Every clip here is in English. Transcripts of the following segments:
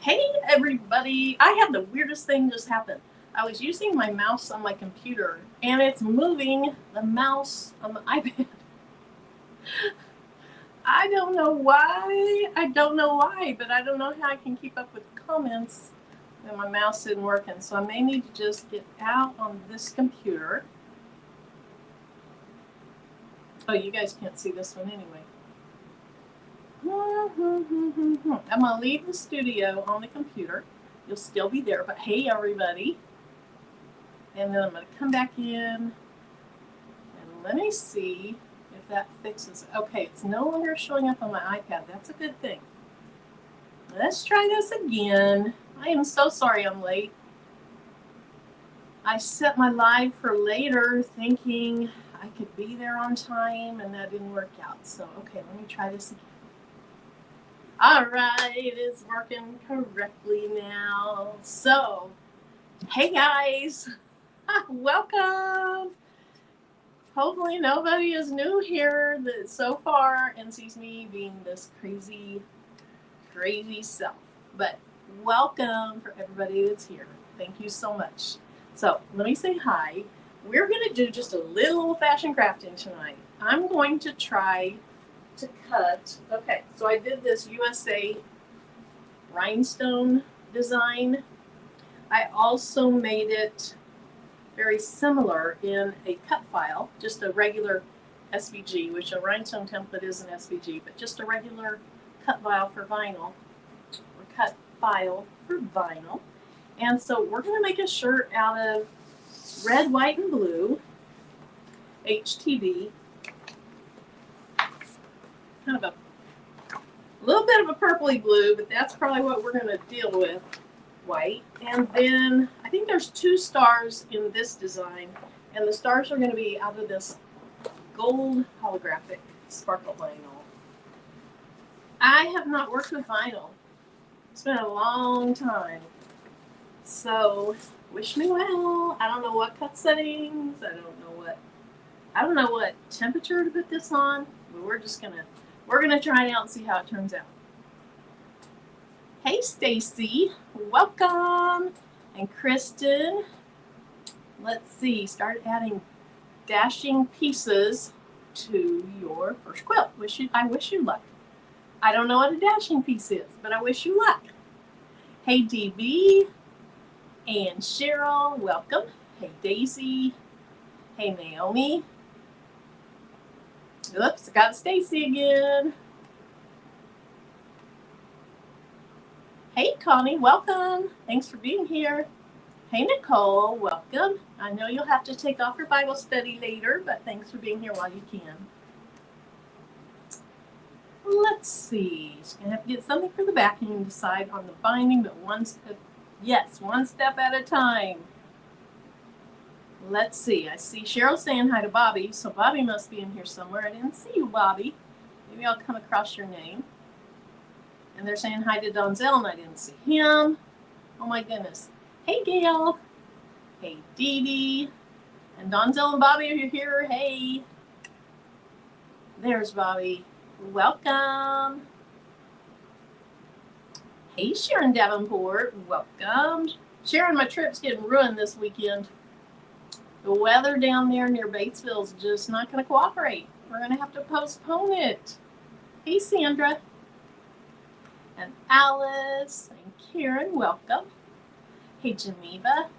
Hey everybody, I had the weirdest thing just happen. I was using my mouse on my computer and it's moving the mouse on the iPad. I don't know why, but I don't know how I can keep up with comments when my mouse isn't working. So I may need to just get out on this computer. Oh, you guys can't see this one anyway. I'm going to leave the studio on the computer. You'll still be there, but hey everybody. And then I'm going to come back in and let me see if that fixes it. Okay, it's no longer showing up on my iPad. That's a good thing. Let's try this again. I am so sorry I'm late. I set my live for later thinking I could be there on time and that didn't work out. So, okay, let me try this again. All right, it is working correctly now. So, hey guys, welcome. Hopefully nobody is new here so far and sees me being this crazy self. But welcome for everybody that's here. Thank you so much. So let me say hi. We're going to do just a little old-fashioned crafting tonight. I'm going to try to cut. Okay, so I did this USA rhinestone design. I also made it very similar in a cut file, just a regular SVG, which a rhinestone template is an SVG, but just a regular cut file for vinyl, or cut file for vinyl. And so we're going to make a shirt out of red, white, and blue, HTV. Kind of a little bit of a purpley blue, but that's probably what we're going to deal with. White. And then I think there's 2 stars in this design, and the stars are going to be out of this gold holographic sparkle vinyl. I have not worked with vinyl. It's been a long time. So wish me well. I don't know what cut settings. I don't know what temperature to put this on, but we're gonna try it out and see how it turns out. Hey Stacy, welcome. And Kristen, let's see, start adding dashing pieces to your first quilt. I wish you luck. I don't know what a dashing piece is, but I wish you luck. Hey DB and Cheryl, welcome. Hey Daisy. Hey Naomi. Oops, I got Stacy again. Hey Connie, welcome. Thanks for being here. Hey Nicole, welcome. I know you'll have to take off your Bible study later, but thanks for being here while you can. Let's see. Just gonna have to get something for the backing and decide on the binding, but one step at a time. Let's see. I see Cheryl saying hi to Bobby, so Bobby must be in here somewhere. I didn't see you, Bobby. Maybe I'll come across your name. And they're saying hi to Donzel, and I didn't see him. Oh my goodness. Hey Gail. Hey Dee Dee. And Donzel and Bobby are here. Hey. There's Bobby. Welcome. Hey Sharon Davenport. Welcome. Sharon, my trip's getting ruined this weekend. The weather down there near Batesville is just not going to cooperate. We're going to have to postpone it. Hey, Sandra. And Alice and Karen, welcome. Hey, Geneva.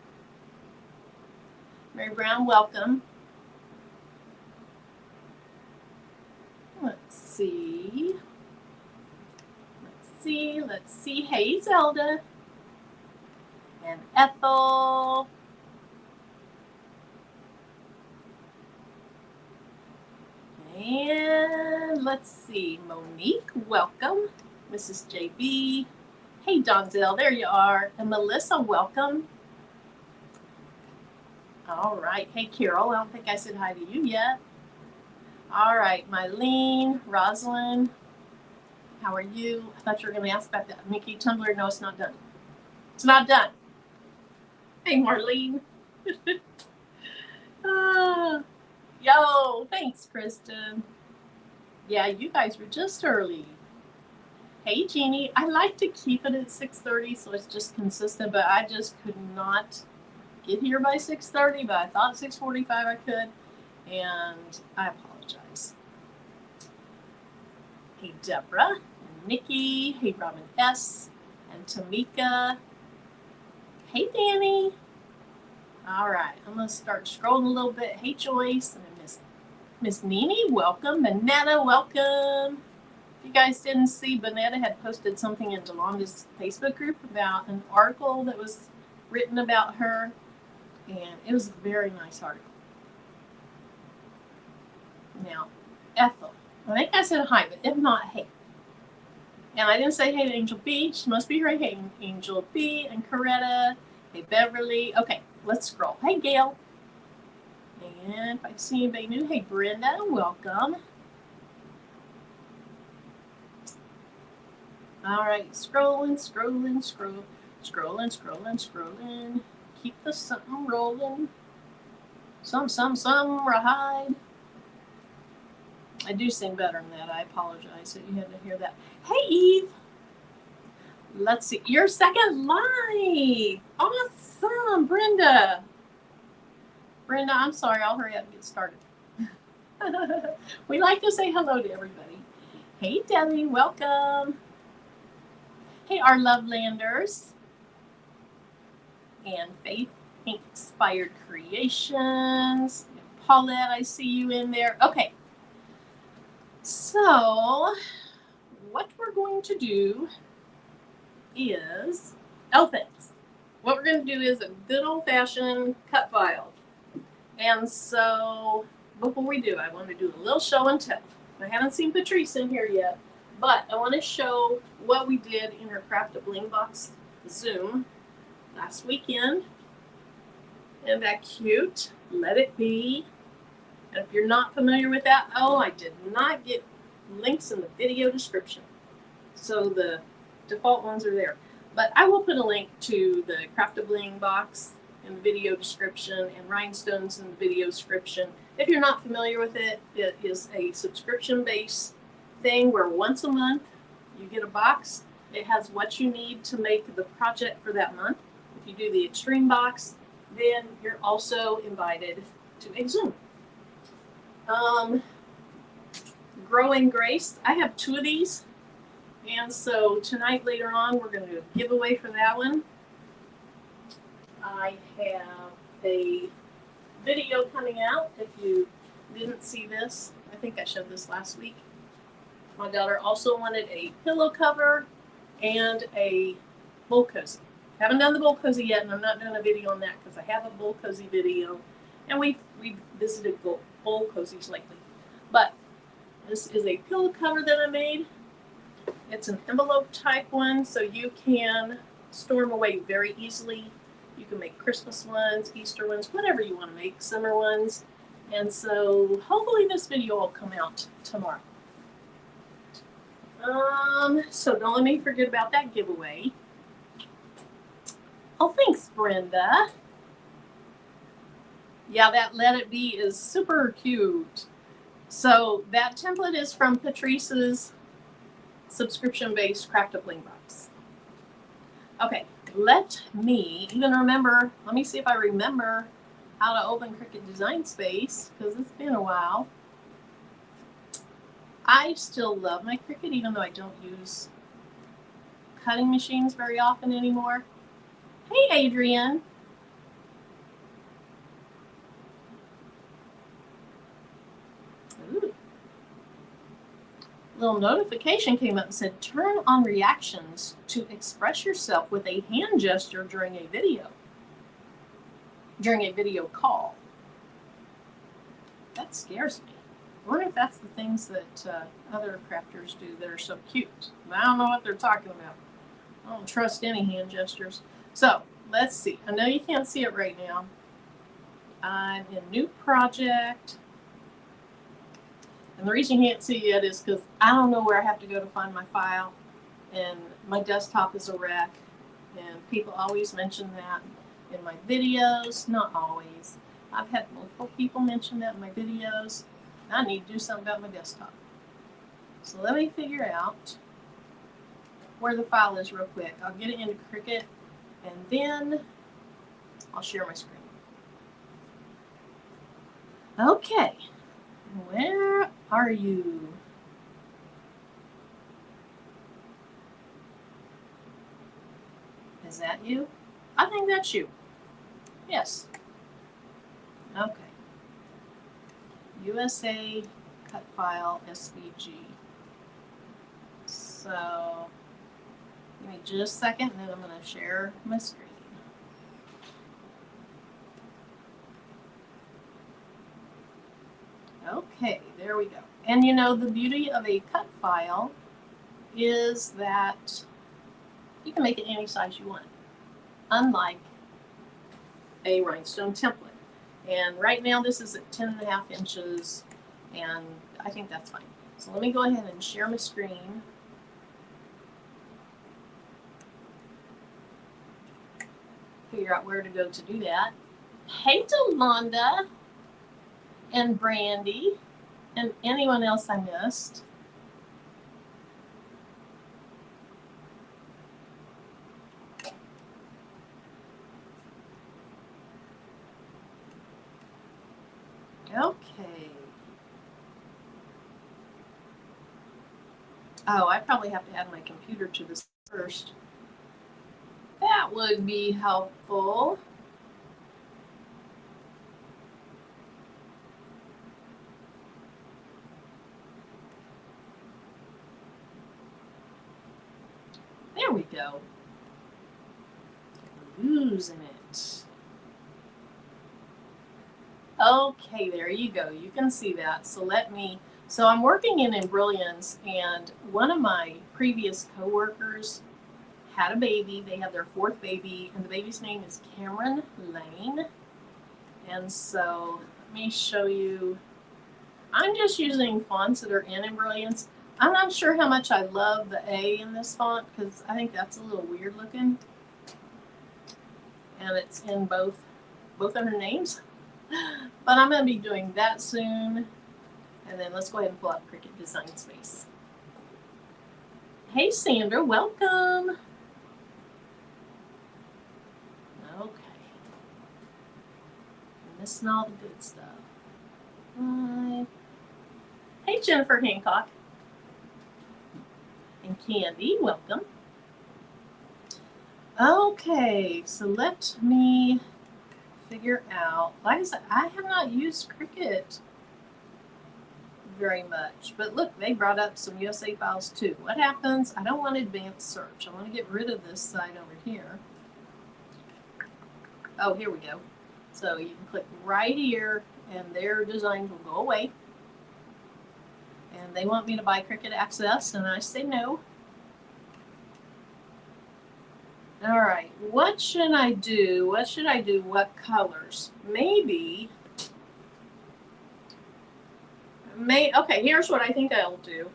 Mary Brown, welcome. Let's see. Hey, Zelda. And Ethel. And let's see, Monique, welcome. Mrs. JB. Hey, Donzel, there you are. And Melissa, welcome. All right. Hey, Carol, I don't think I said hi to you yet. All right, Mylene, Rosalind, how are you? I thought you were going to ask about that. Mickey Tumblr, no, it's not done. It's not done. Hey, Marlene. Yo, thanks, Kristen. Yeah, you guys were just early. Hey, Jeannie. I like to keep it at 6:30 so it's just consistent, but I just could not get here by 6:30, but I thought 6:45 I could, and I apologize. Hey, Deborah, and Nikki. Hey, Robin S. and Tamika. Hey, Danny. All right, I'm going to start scrolling a little bit. Hey, Joyce, and Miss Nini, welcome. Banana, welcome. If you guys didn't see, Banana had posted something in Delonda's Facebook group about an article that was written about her, and it was a very nice article. Now, Ethel, I think I said hi, but if not, hey. And I didn't say hey to Angel Beach. Must be her. Hey, Angel B and Coretta. Hey, Beverly. Okay, let's scroll. Hey, Gail. And if I see anybody new, hey, Brenda, welcome. All right, scrolling. Keep the something rolling. Some ride. I do sing better than that. I apologize that you had to hear that. Hey, Eve. Let's see. Your second live. Awesome, Brenda. Brenda, I'm sorry. I'll hurry up and get started. We like to say hello to everybody. Hey, Debbie. Welcome. Hey, our Lovelanders. And Faith Inspired Creations. Paulette, I see you in there. Okay. So, what we're going to do is, thanks. What we're going to do is a good old-fashioned cut file. And so, before we do, I want to do a little show and tell. I haven't seen Patrice in here yet, but I want to show what we did in her Craft a Bling Box Zoom last weekend. Isn't that cute? Let it be. And if you're not familiar with that, I did not get links in the video description. So the default ones are there. But I will put a link to the Craft a Bling box in the video description and rhinestones in the video description. If you're not familiar with it, it is a subscription-based thing where once a month you get a box. It has what you need to make the project for that month. If you do the extreme box, then you're also invited to a Zoom. Growing Grace, I have 2 of these, and so tonight later on we're going to do a giveaway for that one. I have a video coming out. If you didn't see this, I think I showed this last week. My daughter also wanted a pillow cover and a bowl cozy. Haven't done the bowl cozy yet, and I'm not doing a video on that because I have a bowl cozy video, and we've visited bowl cozies lately. But this is a pillow cover that I made. It's an envelope type one, so you can store them away very easily. You can make Christmas ones, Easter ones, whatever you want to make, summer ones. And so hopefully this video will come out tomorrow. So don't let me forget about that giveaway. Oh, thanks, Brenda. Yeah, that Let It Be is super cute. So that template is from Patrice's subscription-based Craft a Bling box. Okay, let me see if I remember how to open Cricut Design Space, because it's been a while. I still love my Cricut, even though I don't use cutting machines very often anymore. Hey, Adrian. Ooh. Little notification came up and said, turn on reactions to express yourself with a hand gesture during a video call. That scares me. I wonder if that's the things that other crafters do that are so cute. I don't know what they're talking about. I don't trust any hand gestures. So let's see. I know you can't see it right now. I'm in new project. And the reason you can't see it yet is because I don't know where I have to go to find my file. And my desktop is a wreck. And people always mention that in my videos. Not always. I've had multiple people mention that in my videos. I need to do something about my desktop. So let me figure out where the file is real quick. I'll get it into Cricut, and then I'll share my screen. Okay, where are you? Is that you? I think that's you. Yes. Okay. USA cut file SVG. So give me just a second, and then I'm going to share my screen. Okay, there we go. And you know, the beauty of a cut file is that you can make it any size you want, unlike a rhinestone template. And right now this is at 10.5 inches, and I think that's fine. So let me go ahead and share my screen. Figure out where to go to do that. Hey, Delonda and Brandy and anyone else I missed. Okay. Oh, I probably have to add my computer to this first. That would be helpful. There we go. Losing it. Okay, there you go. You can see that. So I'm working in Brilliance, and one of my previous coworkers had a baby. They had their 4th baby, and the baby's name is Cameron Lane. And so let me show you. I'm just using fonts that are in Brilliance. I'm not sure how much I love the A in this font because I think that's a little weird looking. And it's in both of her names. But I'm going to be doing that soon. And then let's go ahead and pull up Cricut Design Space. Hey, Sandra, welcome. Okay. I'm missing all the good stuff. Right. Hey, Jennifer Hancock. And Candy, welcome. Okay, so let me figure out. Like I said, I have not used Cricut very much, but look, they brought up some USA files too. What happens? I don't want advanced search. I want to get rid of this side over here. Oh, here we go. So you can click right here, and their designs will go away. And they want me to buy Cricut Access, and I say no. All right, what should I do? What should I do? What colors? Maybe. Okay, here's what I think I'll do.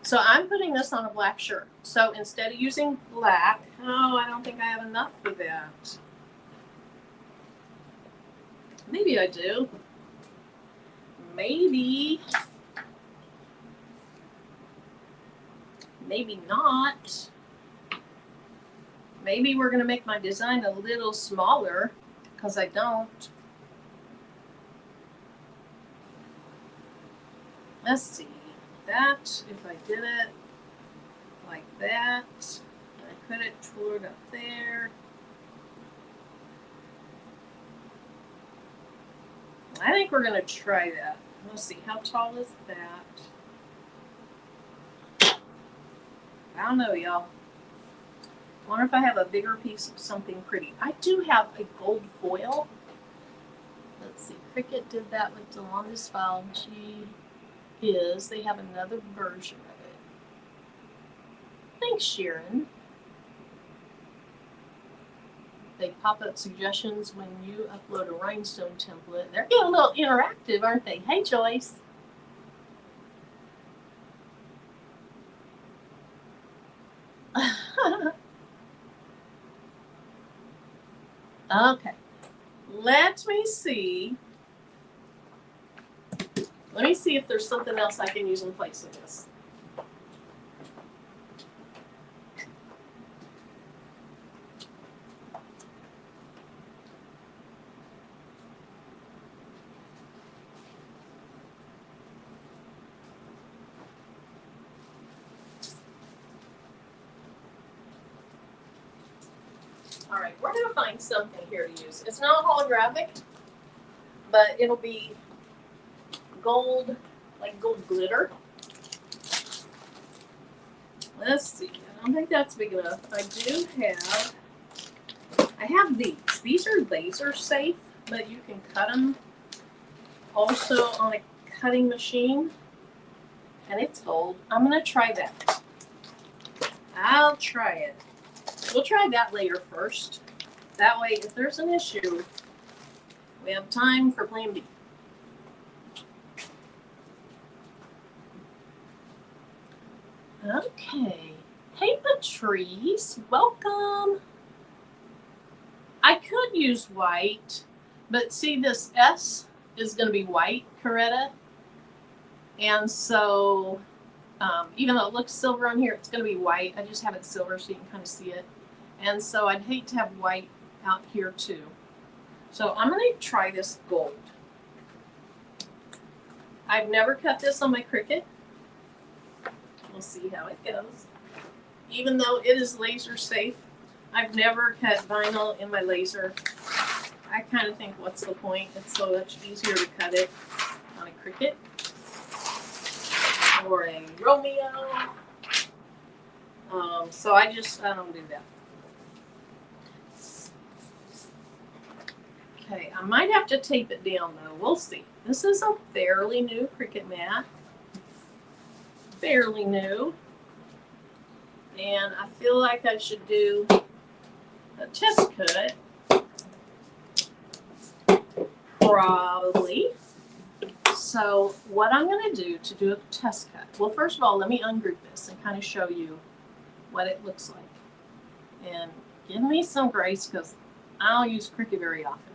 So I'm putting this on a black shirt. So instead of using black, oh, I don't think I have enough for that. Maybe I do. Maybe not. Maybe we're going to make my design a little smaller because I don't. Let's see. That, if I did it like that, I put it toward up there. I think we're going to try that. Let's see, how tall is that? I don't know, y'all. I wonder if I have a bigger piece of something pretty. I do have a gold foil. Let's see, Cricut did that with Delonda's file. They have another version of it. Thanks, Sharon. They pop up suggestions when you upload a rhinestone template. They're getting a little interactive, aren't they? Hey, Joyce. Okay. Let me see. Let me see if there's something else I can use in place of this. All right, we're gonna find something here to use. It's not holographic, but it'll be gold, like gold glitter. Let's see. I don't think that's big enough. I have these. These are laser safe, but you can cut them also on a cutting machine. And it's gold. I'm gonna try that. I'll try it. We'll try that later first. That way, if there's an issue, we have time for plan B. Okay. Hey, Patrice. Welcome. I could use white, but see, this S is going to be white, Coretta. And so, even though it looks silver on here, it's going to be white. I just have it silver so you can kind of see it. And so I'd hate to have white out here too. So I'm going to try this gold. I've never cut this on my Cricut. We'll see how it goes. Even though it is laser safe, I've never cut vinyl in my laser. I kind of think, what's the point? It's so much easier to cut it on a Cricut or a Romeo. So I don't do that. Okay, I might have to tape it down though. We'll see. This is a fairly new Cricut mat. Fairly new. And I feel like I should do a test cut. Probably. So what I'm going to do to do a test cut. Well, first of all, let me ungroup this and kind of show you what it looks like. And give me some grace because I don't use Cricut very often.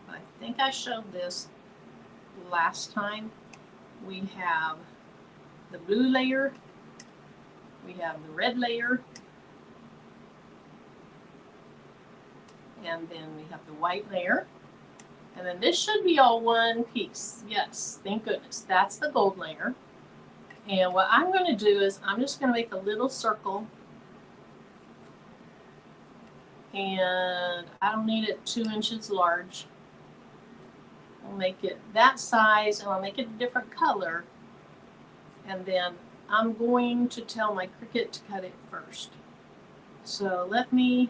I think I showed this last time. We have the blue layer, we have the red layer, and then we have the white layer. And then this should be all one piece. Yes, thank goodness. That's the gold layer. And what I'm going to do is I'm just going to make a little circle. And I don't need it 2 inches large. I'll make it that size and I'll make it a different color. And then I'm going to tell my Cricut to cut it first. So let me,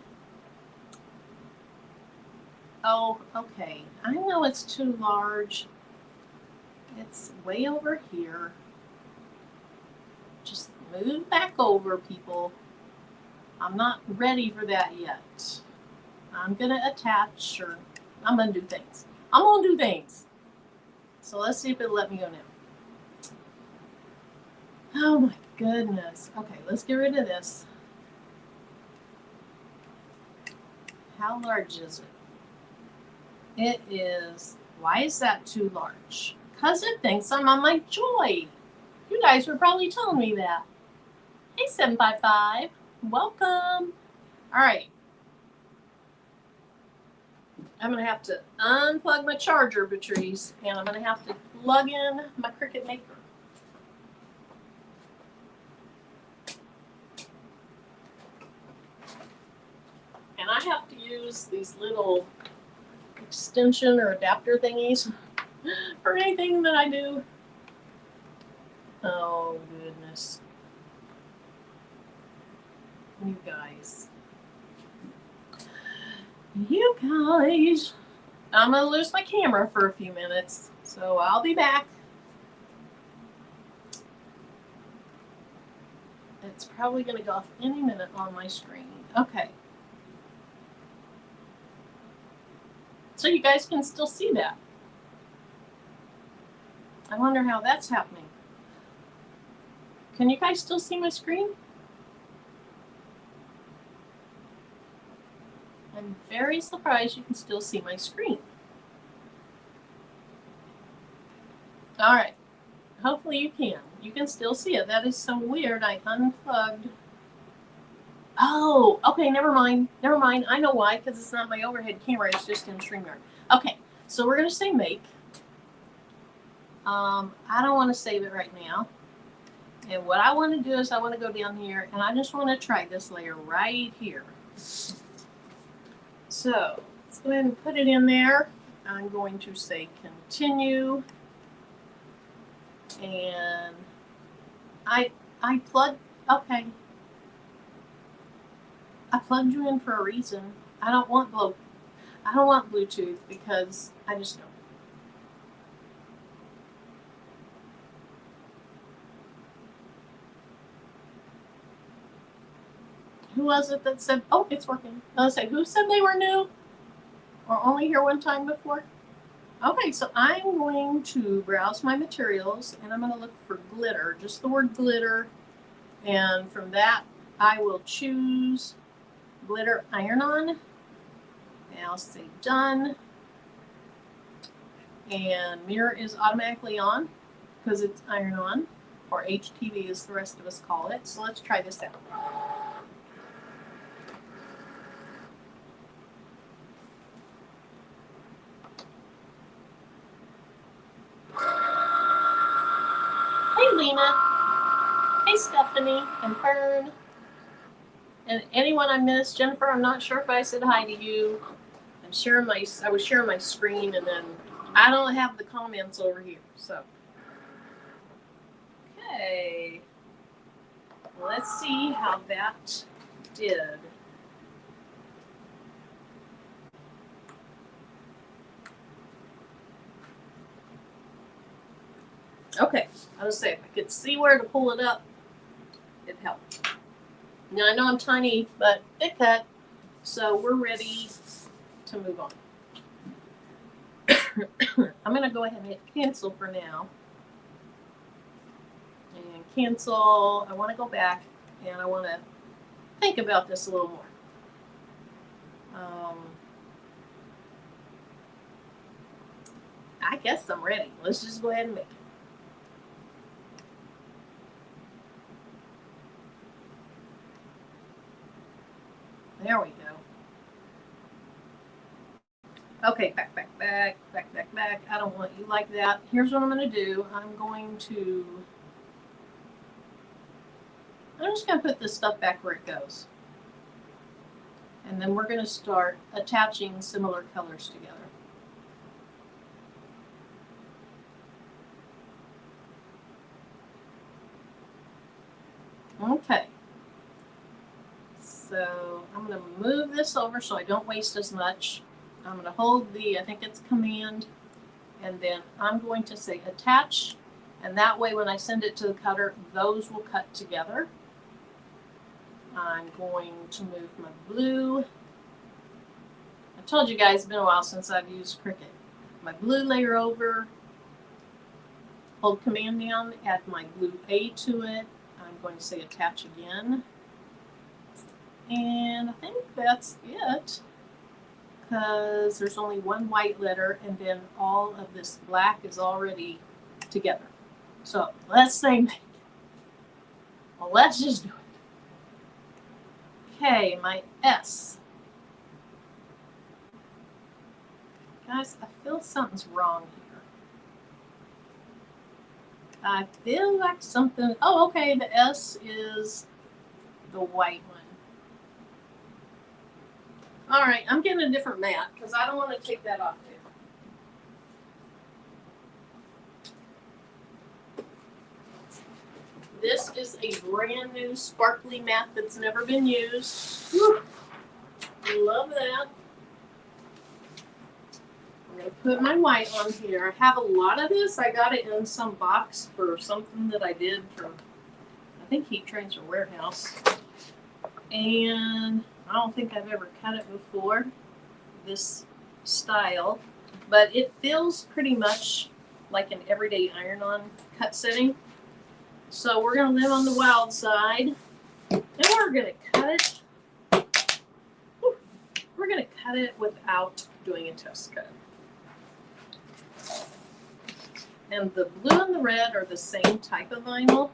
oh, okay. I know it's too large. It's way over here. Just move back over, people. I'm not ready for that yet. I'm gonna attach, or I'm gonna do things. I'm gonna do things. So let's see if it'll let me go now. Oh my goodness. Okay, let's get rid of this. How large is it? It is, why is that too large? Because it thinks I'm on my Joy. You guys were probably telling me that. Hey, 755. Welcome. All right. I'm going to have to unplug my charger, Patrice, and I'm going to have to plug in my Cricut Maker. And I have to use these little extension or adapter thingies for anything that I do. Oh, goodness. You guys. You guys. I'm going to lose my camera for a few minutes, so I'll be back. It's probably going to go off any minute on my screen. Okay. So you guys can still see that. I wonder how that's happening. Can you guys still see my screen? I'm very surprised you can still see my screen. All right. Hopefully you can. You can still see it. That is so weird. I unplugged. Oh, okay. Never mind. Never mind. I know why, because it's not my overhead camera. It's just in StreamYard. Okay. So we're going to say make. I don't want to save it right now. And what I want to do is I want to go down here and I just want to try this layer right here. So let's go ahead and put it in there. I'm going to say continue. And I plugged, okay. I plugged you in for a reason. I don't want Bluetooth because I just don't. Who was it that said, oh, it's working. I said, who said they were new or only here one time before? Okay, so I'm going to browse my materials and I'm going to look for glitter, just the word glitter. And from that, I will choose glitter iron-on. And I'll say done. And mirror is automatically on because it's iron-on, or HTV as the rest of us call it. So let's try this out. Hey Lena, hey Stephanie and Fern, and anyone I missed. Jennifer, I'm not sure if I said hi to you. I was sharing my screen and then I don't have the comments over here. So, okay, let's see how that did. Okay, I was say if I could see where to pull it up, it helped. Now I know I'm tiny, but it cut, so we're ready to move on. I'm gonna go ahead and hit cancel for now. And cancel, I wanna go back and I wanna think about this a little more. I guess I'm ready. Let's just go ahead and make it. There we go. Okay, back. I don't want you like that. Here's what I'm going to do. I'm just going to put this stuff back where it goes. And then we're going to start attaching similar colors together. Okay. So I'm going to move this over so I don't waste as much. I'm going to hold I think it's Command, and then I'm going to say attach, and that way when I send it to the cutter, those will cut together. I'm going to move my blue. I told you guys it's been a while since I've used Cricut. My blue layer over, hold Command down, add my blue A to it. I'm going to say attach again. And I think that's it, because there's only one white letter and then all of this black is already together. So let's say make it. Well, let's just do it. Okay, my S. Guys, I feel something's wrong here. I feel like something, oh, okay, the S is the white one. All right, I'm getting a different mat because I don't want to take that off there. This is a brand new sparkly mat that's never been used. Whew. Love that. I'm going to put my white on here. I have a lot of this. I got it in some box for something that I did from, I think, Heat Transfer Warehouse. And I don't think I've ever cut it before, this style, but it feels pretty much like an everyday iron-on cut setting. So we're going to live on the wild side, and we're going to cut it. We're going to cut it without doing a test cut. And the blue and the red are the same type of vinyl.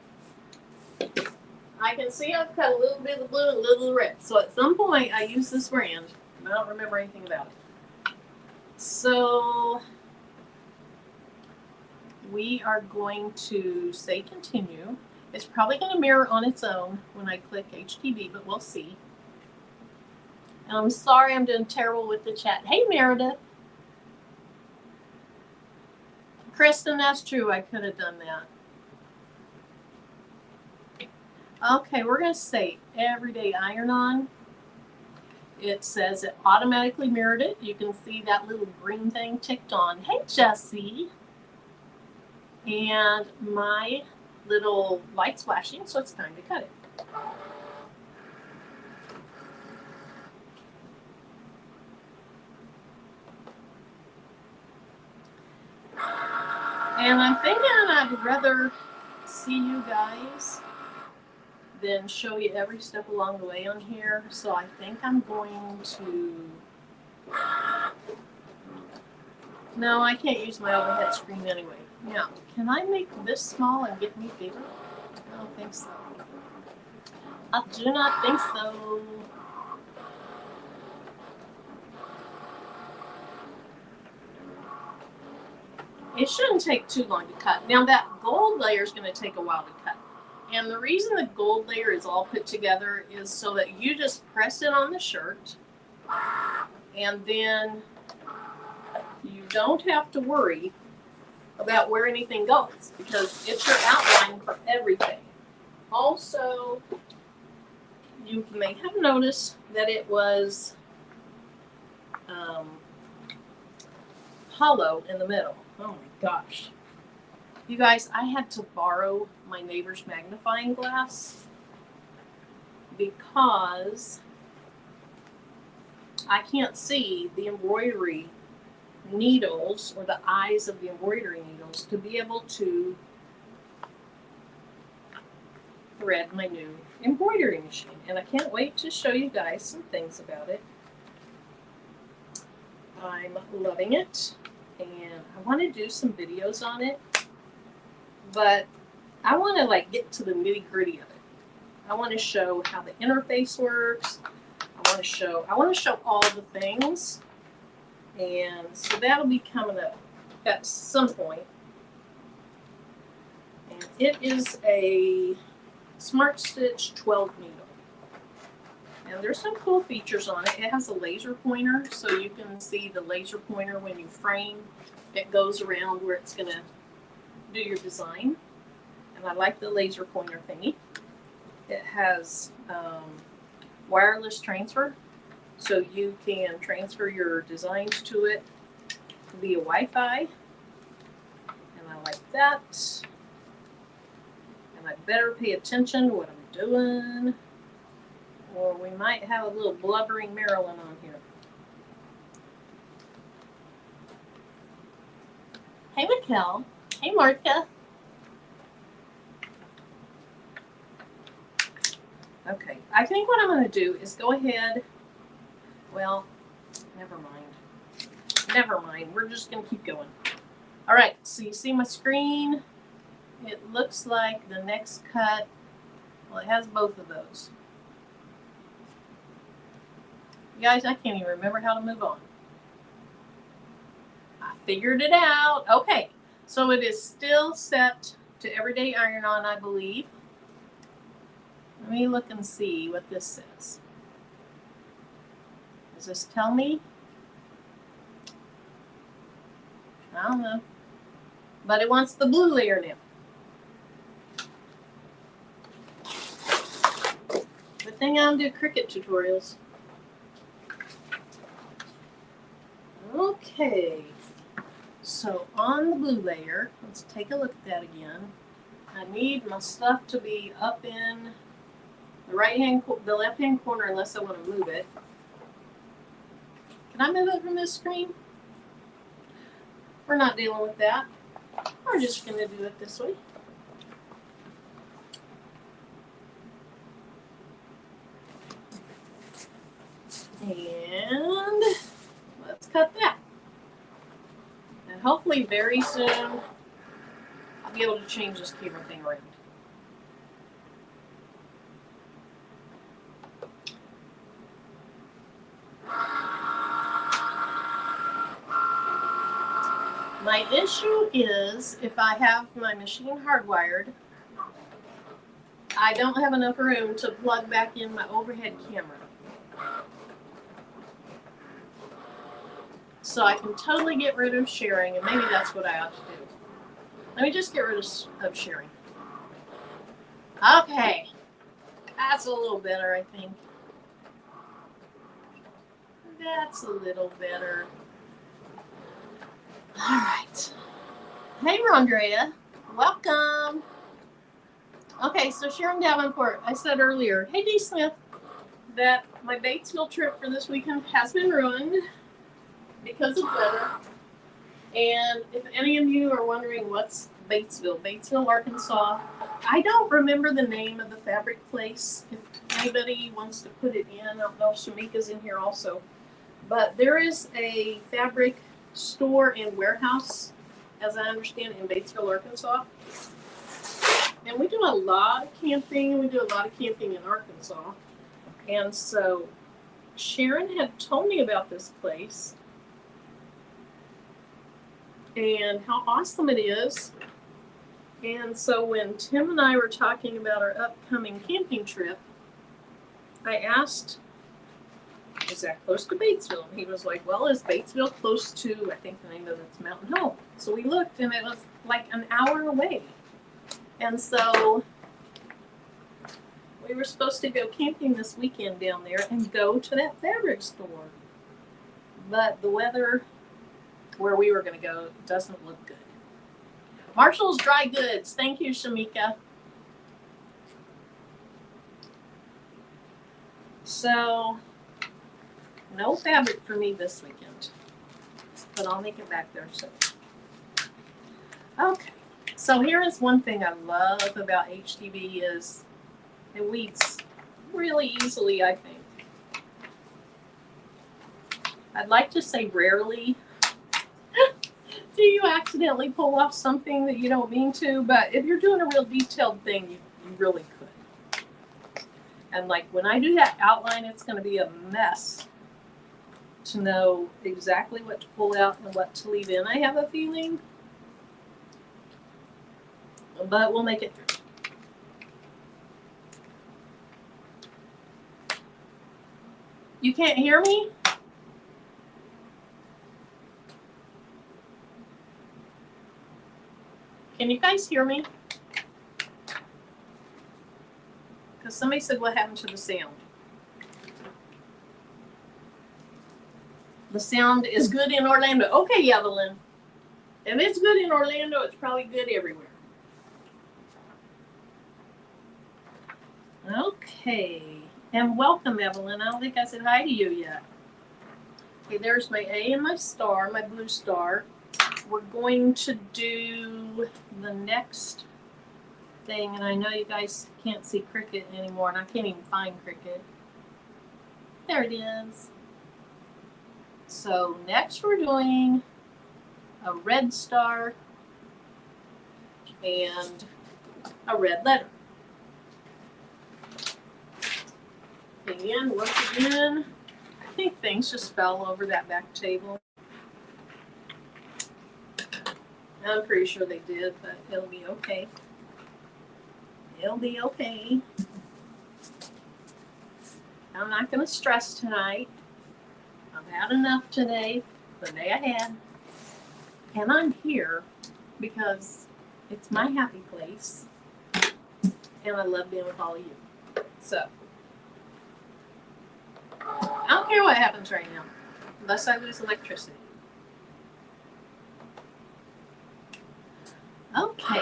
I can see I've cut a little bit of the blue and a little of the red. So at some point I used this brand, and I don't remember anything about it. So we are going to say continue. It's probably going to mirror on its own when I click HTV, but we'll see. And I'm sorry I'm doing terrible with the chat. Hey, Meredith. Kristen, that's true. I could have done that. Okay, we're going to say everyday iron-on. It says it automatically mirrored it. You can see that little green thing ticked on. Hey, Jessie. And my little light's flashing, so it's time to cut it. And I'm thinking I'd rather see you guys than show you every step along the way on here. So I think I'm going to... No, I can't use my overhead screen anyway. Now, can I make this small and get me bigger? I don't think so. I do not think so. It shouldn't take too long to cut. Now that gold layer is going to take a while to cut. And the reason the gold layer is all put together is so that you just press it on the shirt and then you don't have to worry about where anything goes because it's your outline for everything. Also, you may have noticed that it was hollow in the middle. Oh my gosh. You guys, I had to borrow my neighbor's magnifying glass because I can't see the embroidery needles or the eyes of the embroidery needles to be able to thread my new embroidery machine. And I can't wait to show you guys some things about it. I'm loving it and I want to do some videos on it, but I want to like get to the nitty gritty of it. I want to show how the interface works. I want to show all the things. And so that'll be coming up at some point. And it is a Smart Stitch 12 needle. And there's some cool features on it. It has a laser pointer, so you can see the laser pointer when you frame. It goes around where it's going to do your design. And I like the laser pointer thingy. It has wireless transfer, so you can transfer your designs to it via Wi-Fi. And I like that. And I better pay attention to what I'm doing, or we might have a little blubbering Marilyn on here. Hey, Mikkel. Hey, Martha. Okay, I think what I'm going to do is go ahead. Well, never mind. Never mind. We're just going to keep going. All right, so you see my screen? It looks like the next cut, well, it has both of those. You guys, I can't even remember how to move on. I figured it out. Okay, so it is still set to everyday iron-on, I believe. Let me look and see what this says. Does this tell me? I don't know. But it wants the blue layer now. Good thing I don't do Cricut tutorials. Okay. So on the blue layer, let's take a look at that again. I need my stuff to be up in the left-hand corner unless I want to move it. Can I move it from this screen? We're not dealing with that. We're just going to do it this way. And let's cut that. And hopefully very soon I'll be able to change this camera thing around. My issue is if I have my machine hardwired, I don't have enough room to plug back in my overhead camera. So I can totally get rid of sharing, and maybe that's what I ought to do. Let me just get rid of sharing. Okay, that's a little better, I think. That's a little better. All right. Hey, Rondrea. Welcome. Okay, so Sharon Davenport, I said earlier, hey, D. Smith, that my Batesville trip for this weekend has been ruined because of weather. And if any of you are wondering what's Batesville, Arkansas, I don't remember the name of the fabric place. If anybody wants to put it in, I don't know if Shamika's in here also. But there is a fabric store and warehouse, as I understand, in Batesville, Arkansas. And we do a lot of camping. We do a lot of camping in Arkansas. And so Sharon had told me about this place and how awesome it is. And so when Tim and I were talking about our upcoming camping trip, I asked, is that close to Batesville? And he was like, well, is Batesville close to, I think the name of it's Mountain Home. So we looked and it was like an hour away. And so we were supposed to go camping this weekend down there and go to that fabric store. But the weather where we were going to go doesn't look good. Marshall's Dry Goods. Thank you, Shamika. So, no fabric for me this weekend. But I'll make it back there soon. Okay. So here is one thing I love about HTV is it weeds really easily, I think. I'd like to say rarely do you accidentally pull off something that you don't mean to, but if you're doing a real detailed thing, you really could. And like when I do that outline, it's going to be a mess to know exactly what to pull out and what to leave in, I have a feeling. But we'll make it through. You can't hear me? Can you guys hear me? Because somebody said what happened to the sound. The sound is good in Orlando. Okay, Evelyn. If it's good in Orlando, it's probably good everywhere. Okay. And welcome, Evelyn. I don't think I said hi to you yet. Okay, there's my A and my star, my blue star. We're going to do the next thing, and I know you guys can't see Cricut anymore, and I can't even find Cricut. There it is. So next we're doing a red star and a red letter. And once again, I think things just fell over that back table. I'm pretty sure they did, but it'll be okay. It'll be okay. I'm not going to stress tonight. I've had enough today, the day I had. And I'm here because it's my happy place. And I love being with all of you. So, I don't care what happens right now, unless I lose electricity. Okay.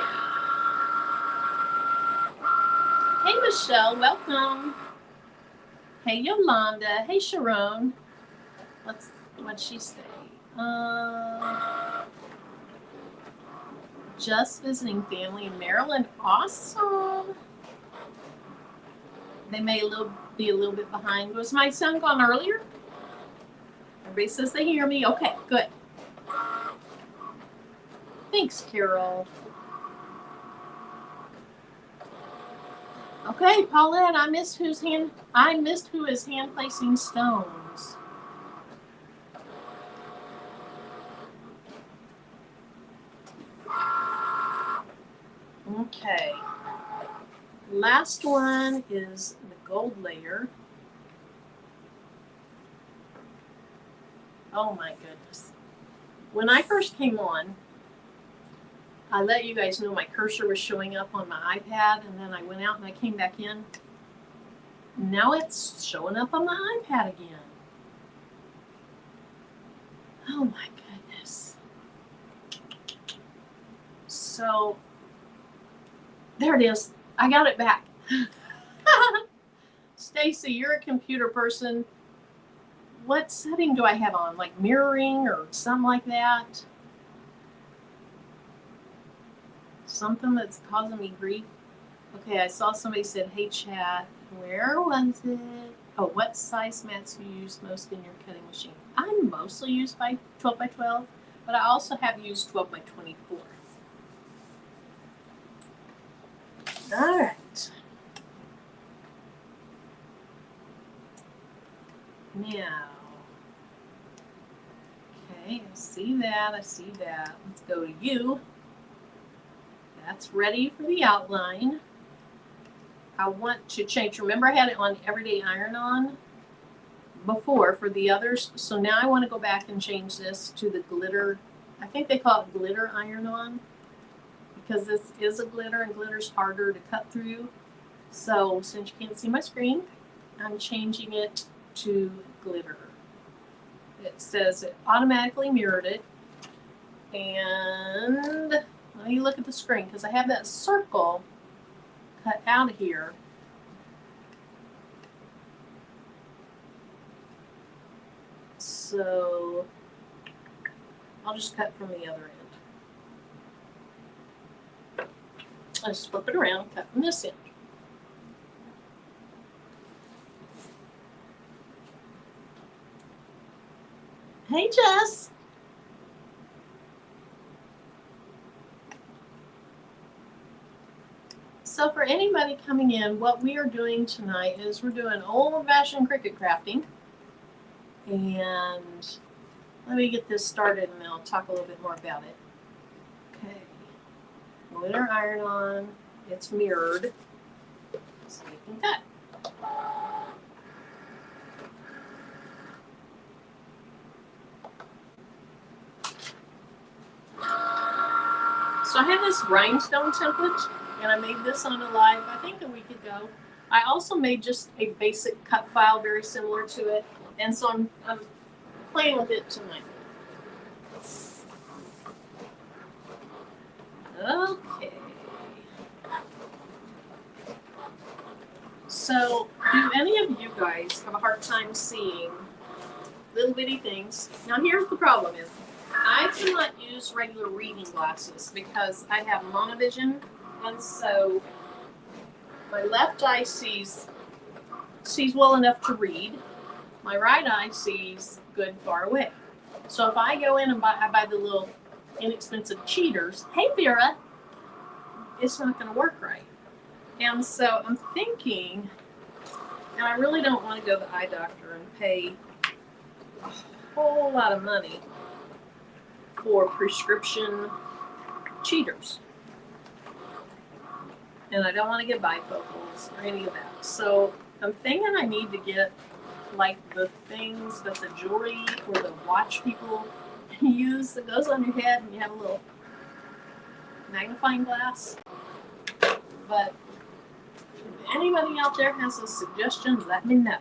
Hey, Michelle, welcome. Hey, Yolanda. Hey, Sharon. What'd she say? Just visiting family in Maryland. Awesome. They may be a little bit behind. Was my son gone earlier? Everybody says they hear me. Okay, good. Thanks, Carol. Okay, Paulette, I missed who is hand placing stones. Okay. Last one is the gold layer. Oh my goodness. When I first came on, I let you guys know my cursor was showing up on my iPad, and then I went out and I came back in. Now it's showing up on my iPad again. Oh my goodness. So, there it is. I got it back. Stacy, you're a computer person. What setting do I have on? Like mirroring or something like that? Something that's causing me grief? Okay, I saw somebody said, hey chat, where was it? Oh, what size mats do you use most in your cutting machine? I mostly use by 12 by 12, but I also have used 12 by 24. All right. Now, okay, I see that, I see that. Let's go to you. That's ready for the outline. I want to change. Remember I had it on everyday iron-on before for the others. So now I want to go back and change this to the glitter. I think they call it glitter iron-on because this is a glitter and glitter's harder to cut through. So since you can't see my screen, I'm changing it to glitter. It says it automatically mirrored it. And let me look at the screen because I have that circle cut out of here. So I'll just cut from the other end. I just flip it around, cut from this end. Hey Jess. So for anybody coming in, what we are doing tonight is we're doing old-fashioned Cricut crafting. And let me get this started and then I'll talk a little bit more about it. Okay. Glitter iron-on. It's mirrored. So you can cut. So I have this rhinestone template, and I made this on a live, I think a week ago. I also made just a basic cut file very similar to it, and so I'm playing with it tonight. Okay. So, do any of you guys have a hard time seeing little bitty things? Now here's the problem is, I cannot use regular reading glasses because I have monovision, and so my left eye sees well enough to read. My right eye sees good far away. So if I go in and buy the little inexpensive cheaters, hey Vera, it's not going to work right. And so I'm thinking, and I really don't want to go to the eye doctor and pay a whole lot of money for prescription cheaters. And I don't want to get bifocals or any of that. So I'm thinking I need to get like the things that the jewelry or the watch people use that goes on your head and you have a little magnifying glass. But if anybody out there has a suggestion, let me know.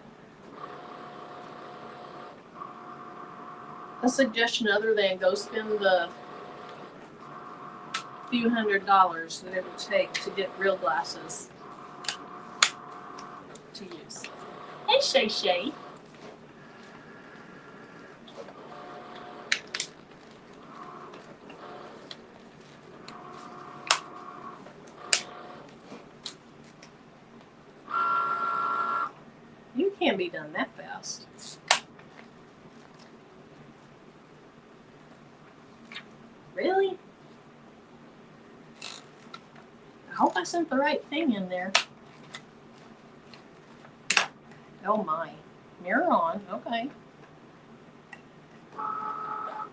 A suggestion other than go spend the few $100s that it would take to get real glasses to use. Hey Shay Shay. You can't be done that fast. Really? I hope I sent the right thing in there. Oh my. Mirror on. Okay. I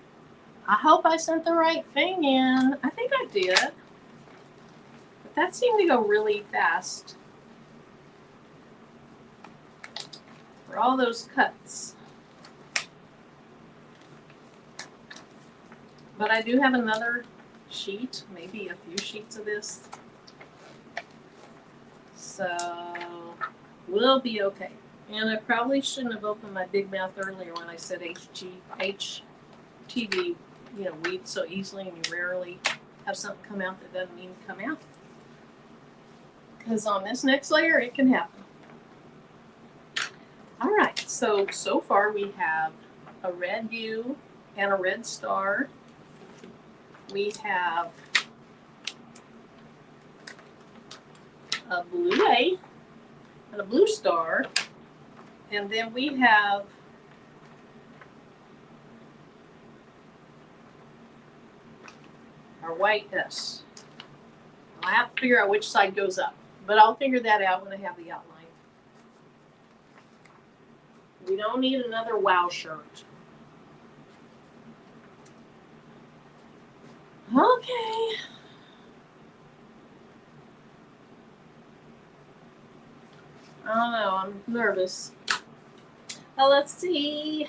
hope I sent the right thing in. I think I did. But that seemed to go really fast. For all those cuts. But I do have another sheet, maybe a few sheets of this. So we'll be okay. And I probably shouldn't have opened my big mouth earlier when I said HTV, weed so easily, and you rarely have something come out that doesn't mean to come out. Because on this next layer, it can happen. All right, so far we have a red U and a red star. We have a blue A and a blue star. And then we have our white S. I have to figure out which side goes up, but I'll figure that out when I have the outline. We don't need another wow shirt. Okay. I don't know, I'm nervous. Well, let's see.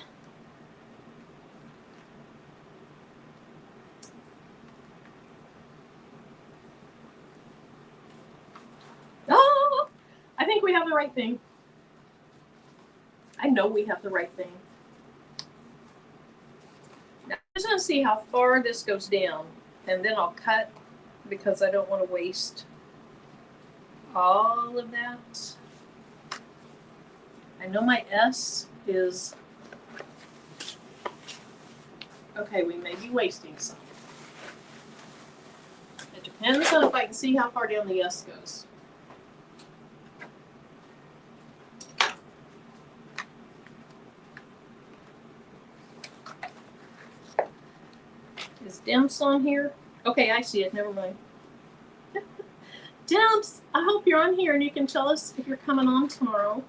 Oh, I think we have the right thing. I know we have the right thing. Now, I'm just going to see how far this goes down, and then I'll cut because I don't want to waste all of that. I know my S is, okay, we may be wasting some. It depends on if I can see how far down the S goes. Is Demps on here? Okay, I see it. Never mind. Demps, I hope you're on here and you can tell us if you're coming on tomorrow.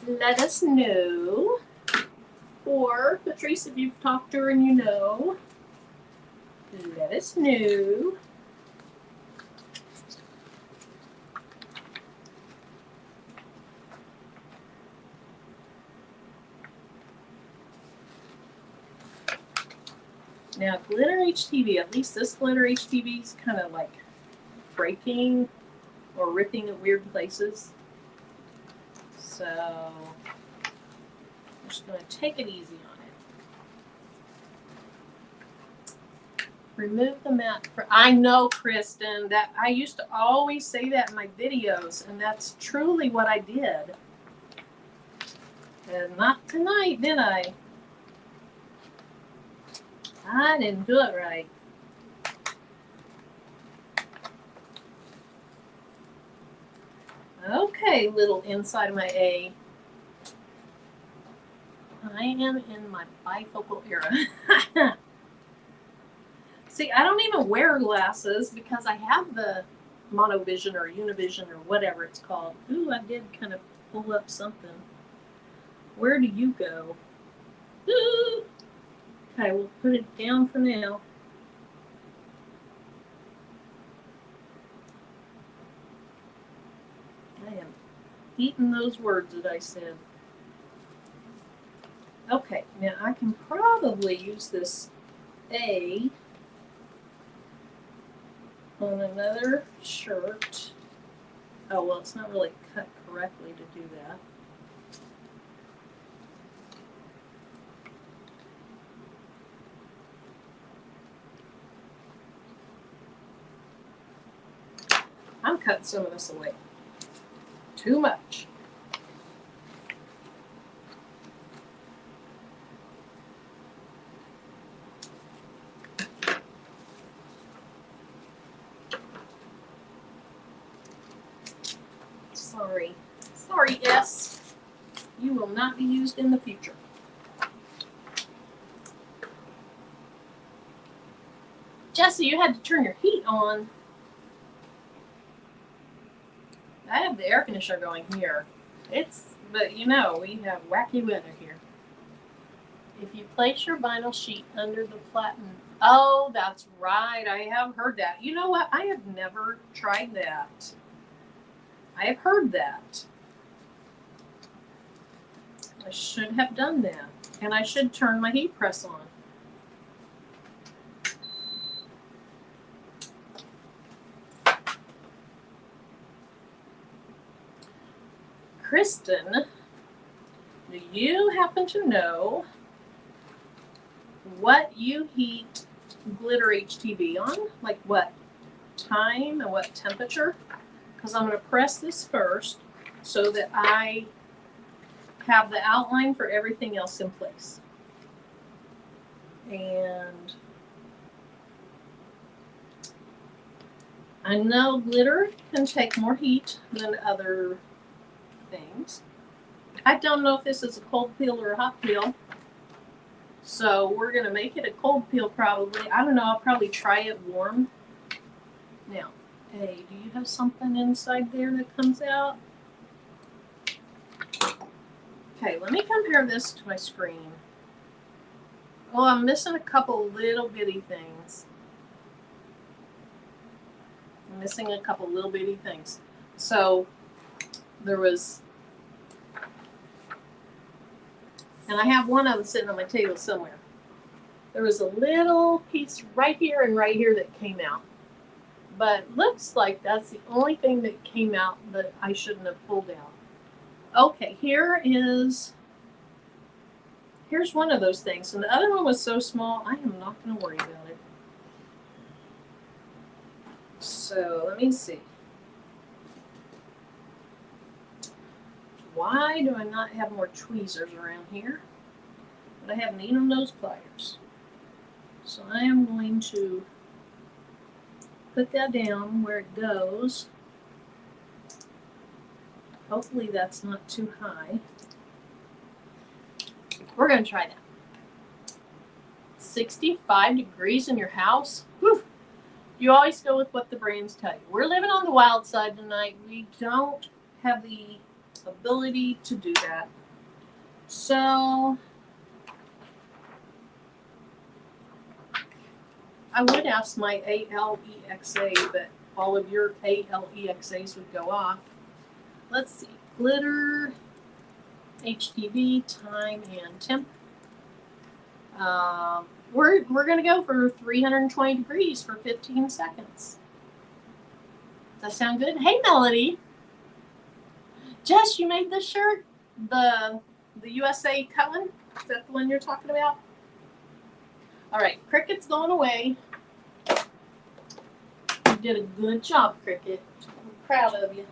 Let us know. Or, Patrice, if you've talked to her and you know, let us know. Now, glitter HTV, at least this glitter HTV is kind of like breaking or ripping at weird places. So, I'm just going to take it easy on it. Remove the mat. I know, Kristen, that I used to always say that in my videos, and that's truly what I did. And not tonight, did I? I didn't do it right. Okay, little inside of my A. I am in my bifocal era. See, I don't even wear glasses because I have the monovision or univision or whatever it's called. Ooh, I did kind of pull up something. Where do you go? Ooh. Okay, we'll put it down for now. I am eating those words that I said. Okay, now I can probably use this A on another shirt. Oh, well, it's not really cut correctly to do that. I'm cutting some of this away. Too much. Sorry, S. You will not be used in the future. Jesse, you had to turn your heat on. I have the air conditioner going here. But you know, we have wacky weather here. If you place your vinyl sheet under the platen. Oh, that's right. I have heard that. You know what? I have never tried that. I have heard that. I should have done that. And I should turn my heat press on. Kristen, do you happen to know what you heat glitter HTV on? Like what time and what temperature? Because I'm going to press this first so that I have the outline for everything else in place. And I know glitter can take more heat than other things. I don't know if this is a cold peel or a hot peel. So we're going to make it a cold peel probably. I don't know. I'll probably try it warm. Now, hey, do you have something inside there that comes out? Okay, let me compare this to my screen. Oh, I'm missing a couple little bitty things. I'm missing a couple little bitty things. So there was, and I have one of them sitting on my table somewhere. There was a little piece right here and right here that came out. But looks like that's the only thing that came out that I shouldn't have pulled out. Okay, here's one of those things. And the other one was so small, I am not going to worry about it. So let me see. Why do I not have more tweezers around here? But I have needle nose pliers. So I am going to put that down where it goes. Hopefully that's not too high. We're going to try that. 65 degrees in your house? Whew. You always go with what the brands tell you. We're living on the wild side tonight. We don't have the ability to do that. So I would ask my ALEXA, but all of your ALEXAs would go off. Let's see. Glitter, HTV, time, and temp. We're going to go for 320 degrees for 15 seconds. Does that sound good? Hey, Melody. Jess, you made this shirt? The USA cut one? Is that the one you're talking about? All right, Cricut's going away. You did a good job, Cricut. I'm proud of you.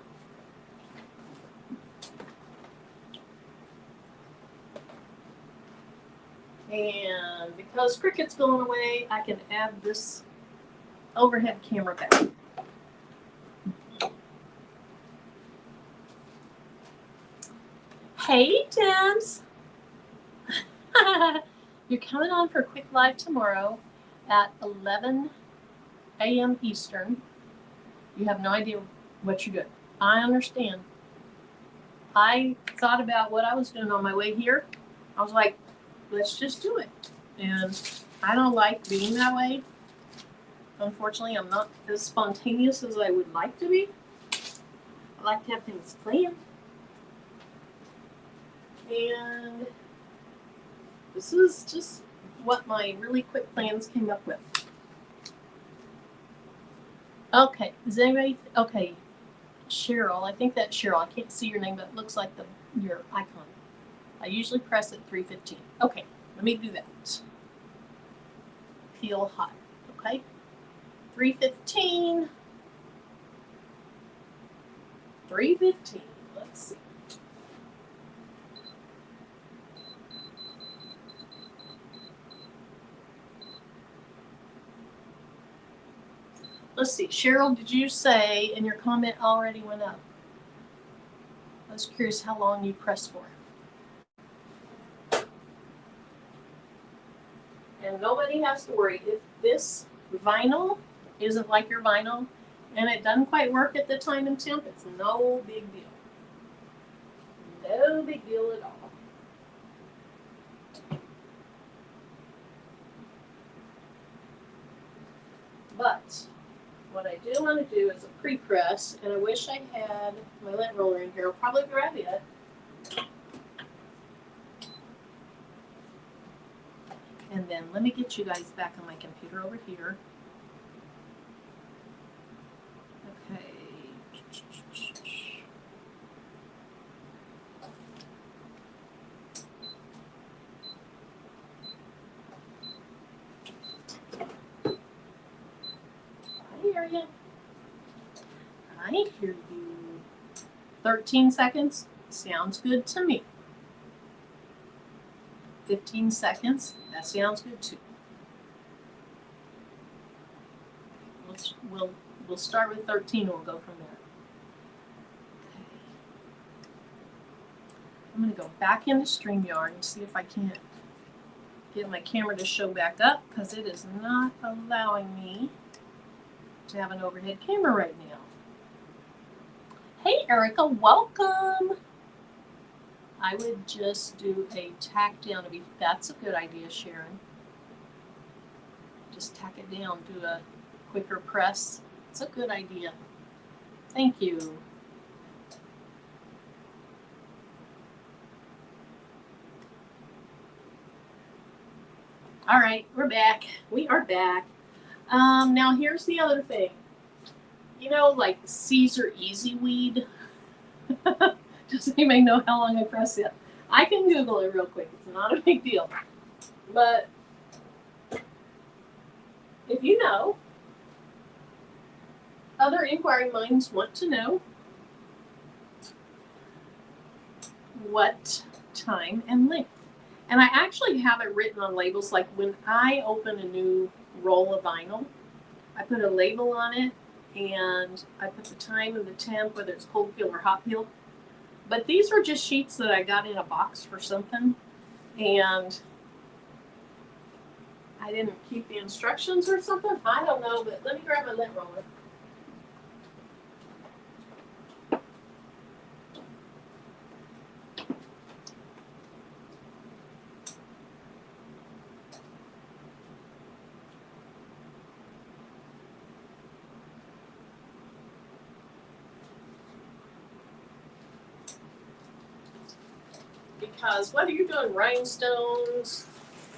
And because Cricut's going away, I can add this overhead camera back. Hey, Tims. You're coming on for a quick live tomorrow at 11 a.m. Eastern. You have no idea what you're doing. I understand. I thought about what I was doing on my way here. I was like, let's just do it. And I don't like being that way. Unfortunately, I'm not as spontaneous as I would like to be. I like to have things planned. And this is just what my really quick plans came up with. Okay, is anybody, okay, Cheryl, I think that's Cheryl. I can't see your name, but it looks like your icon. I usually press at 3:15. Okay, let me do that. Peel hot, okay? 3:15. 3:15, let's see. Let's see, Cheryl, did you say, and your comment already went up? I was curious how long you pressed for. And nobody has to worry. If this vinyl isn't like your vinyl and it doesn't quite work at the time and temp, it's no big deal. No big deal at all. But what I do want to do is a pre-press, and I wish I had my lint roller in here. I'll probably grab it. And then let me get you guys back on my computer over here. Okay. I hear you. I hear you. 13 seconds sounds good to me. 15 seconds, that sounds good too. We'll start with 13 and we'll go from there. Okay. I'm going to go back into StreamYard and see if I can't get my camera to show back up, because it is not allowing me to have an overhead camera right now. Hey Erica, welcome. I would just do a tack down. That's a good idea, Sharon. Just tack it down, do a quicker press. It's a good idea. Thank you. All right, we're back. We are back. Now here's the other thing. You know, like Caesar Easy Weed. Does anybody know how long I press it? I can Google it real quick. It's not a big deal. But if you know, other inquiring minds want to know what time and length. And I actually have it written on labels. Like when I open a new roll of vinyl, I put a label on it and I put the time and the temp, whether it's cold peel or hot peel. But these were just sheets that I got in a box for something, and I didn't keep the instructions or something. I don't know, but let me grab my lint roller. Because whether you're doing rhinestones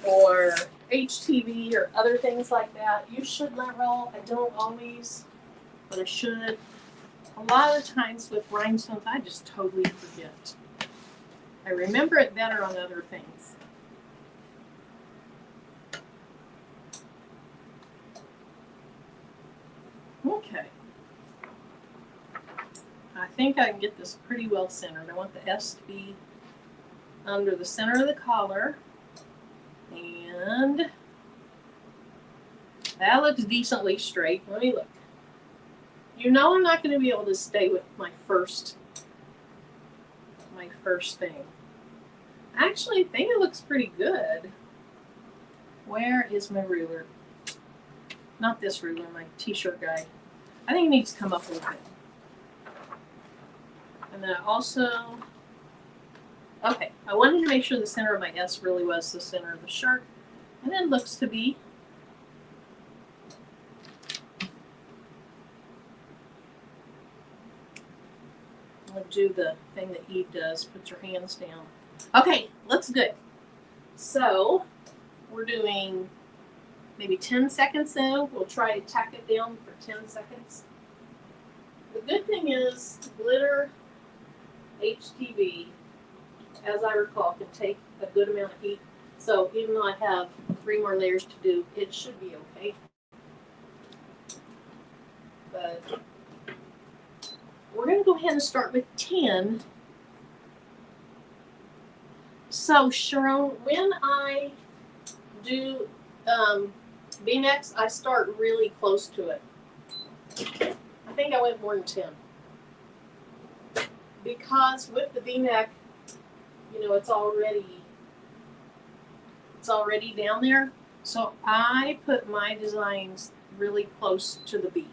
or HTV or other things like that, you should lint roll. I don't always, but I should. A lot of times with rhinestones, I just totally forget. I remember it better on other things. Okay. I think I can get this pretty well centered. I want the S to be under the center of the collar, and that looks decently straight. Let me look. You know I'm not going to be able to stay with my first thing. I actually think it looks pretty good. Where is my ruler? Not this ruler, my t-shirt guy. I think it needs to come up a little bit. And then I also, okay, I wanted to make sure the center of my S really was the center of the shirt. And it looks to be. I'll do the thing that Eve does, put your hands down. Okay, looks good. So we're doing maybe 10 seconds now. We'll try to tack it down for 10 seconds. The good thing is glitter HTV, as I recall, can take a good amount of heat. So even though I have 3 more layers to do, it should be okay. But we're going to go ahead and start with 10. So Sharon, when I do V-necks, I start really close to it. I think I went more than 10. Because with the V-neck, you know, it's already down there. So I put my designs really close to the V.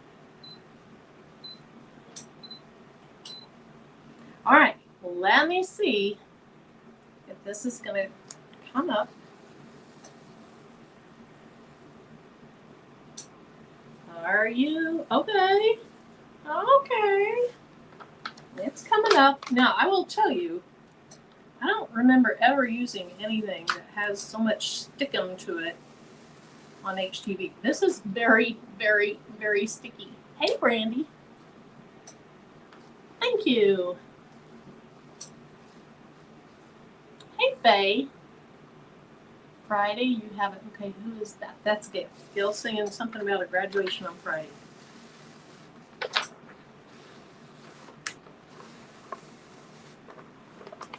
All right, let me see if this is going to come up. Are you okay? Okay. It's coming up. Now, I will tell you, I don't remember ever using anything that has so much stickum to it on HTV. This is very, very, very sticky. Hey, Brandy. Thank you. Hey, Faye. Friday, you have it. Okay, who is that? That's Gail. Gail's singing something about a graduation on Friday.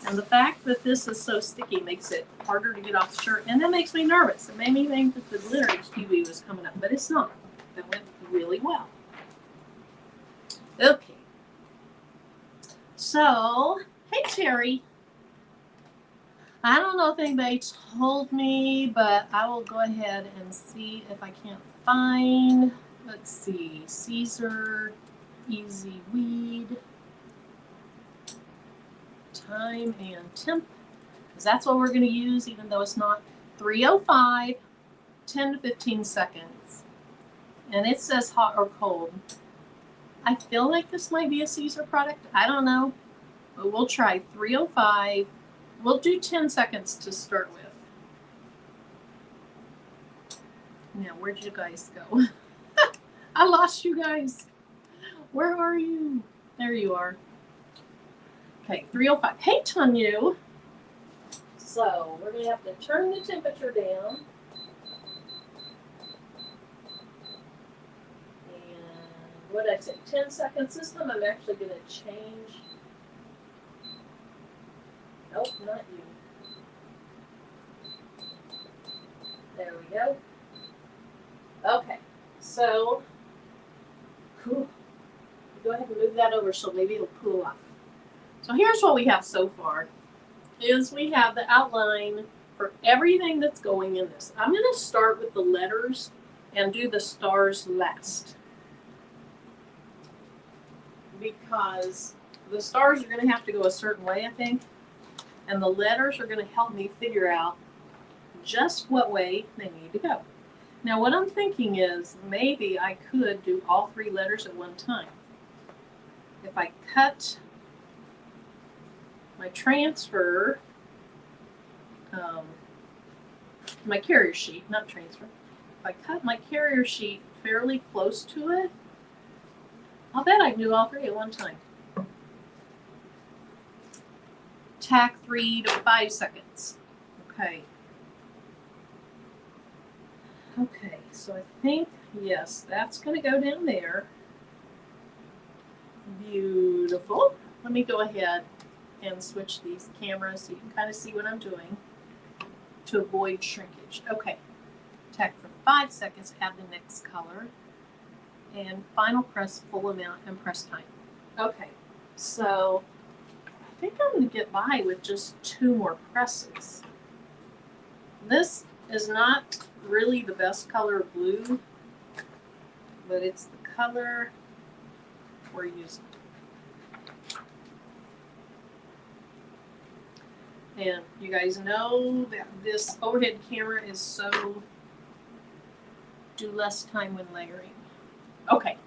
And the fact that this is so sticky makes it harder to get off the shirt, and that makes me nervous. It made me think that the glitter HTV was coming up, but it's not. That went really well. Okay. So, hey, Terry. I don't know if anybody told me, but I will go ahead and see if I can't find, let's see, Caesar, Easy Weed, time and temp, because that's what we're going to use, even though it's not 305, 10 to 15 seconds. And it says hot or cold. I feel like this might be a Caesar product. I don't know, but we'll try 305. We'll do 10 seconds to start with. Now, where'd you guys go? I lost you guys. Where are you? There you are. Okay, 305. Hey, Tanya. So, we're going to have to turn the temperature down. And what did I say? 10 seconds. This time I'm actually going to change. Nope, not you. There we go. Okay, so cool. Go ahead and move that over so maybe it'll cool off. So here's what we have so far, is we have the outline for everything that's going in this. I'm going to start with the letters and do the stars last, because the stars are going to have to go a certain way, I think. And the letters are going to help me figure out just what way they need to go. Now, what I'm thinking is maybe I could do all three letters at one time. If I cut my transfer, my carrier sheet, not transfer. If I cut my carrier sheet fairly close to it, I'll bet I can do all three at one time. Tack 3 to 5 seconds. Okay. Okay, so I think, yes, that's going to go down there. Beautiful. Let me go ahead and switch these cameras so you can kind of see what I'm doing to avoid shrinkage. Okay. Tack for 5 seconds, add the next color. And final press full amount and press time. Okay, so I think I'm going to get by with just 2 more presses. This is not really the best color of blue, but it's the color we're using. And you guys know that this overhead camera is so do less time when layering. Okay.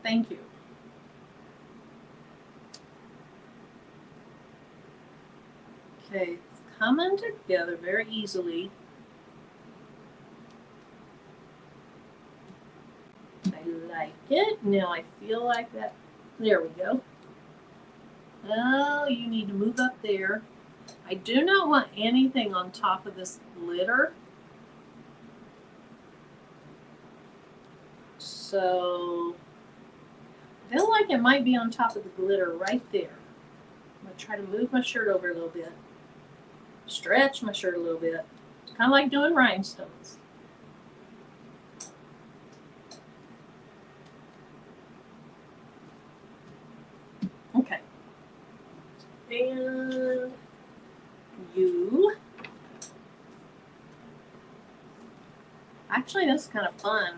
Thank you. Okay, it's coming together very easily. I like it. Now I feel like that. There we go. Oh, you need to move up there. I do not want anything on top of this glitter. So I feel like it might be on top of the glitter right there. I'm going to try to move my shirt over a little bit. Stretch my shirt a little bit. It's kind of like doing rhinestones. Okay. And you. Actually, this is kind of fun.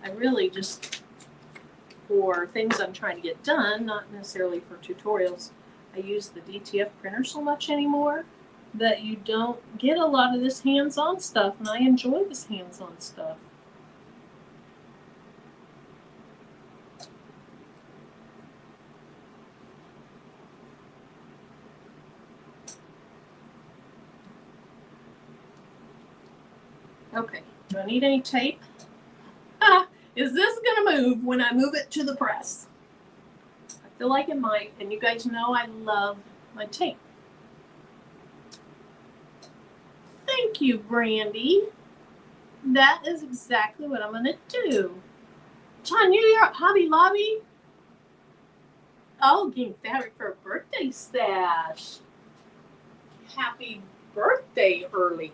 I really just, for things I'm trying to get done, not necessarily for tutorials, I use the DTF printer so much anymore that you don't get a lot of this hands-on stuff, and I enjoy this hands-on stuff. Okay, do I need any tape? Ah, is this gonna move when I move it to the press? I feel like it might, and you guys know I love my tape. Thank you, Brandy. That is exactly what I'm gonna do. John, you're at Hobby Lobby? Oh, getting fabric for a birthday stash. Happy birthday early.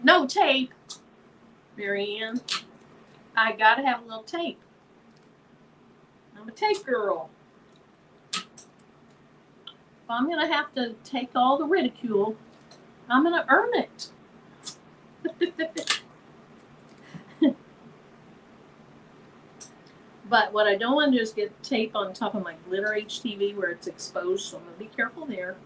No tape, Marianne. I gotta have a little tape. I'm a tape girl. If I'm gonna have to take all the ridicule, I'm gonna earn it. But what I don't want to do is get tape on top of my glitter HTV where it's exposed, so I'm gonna be careful there.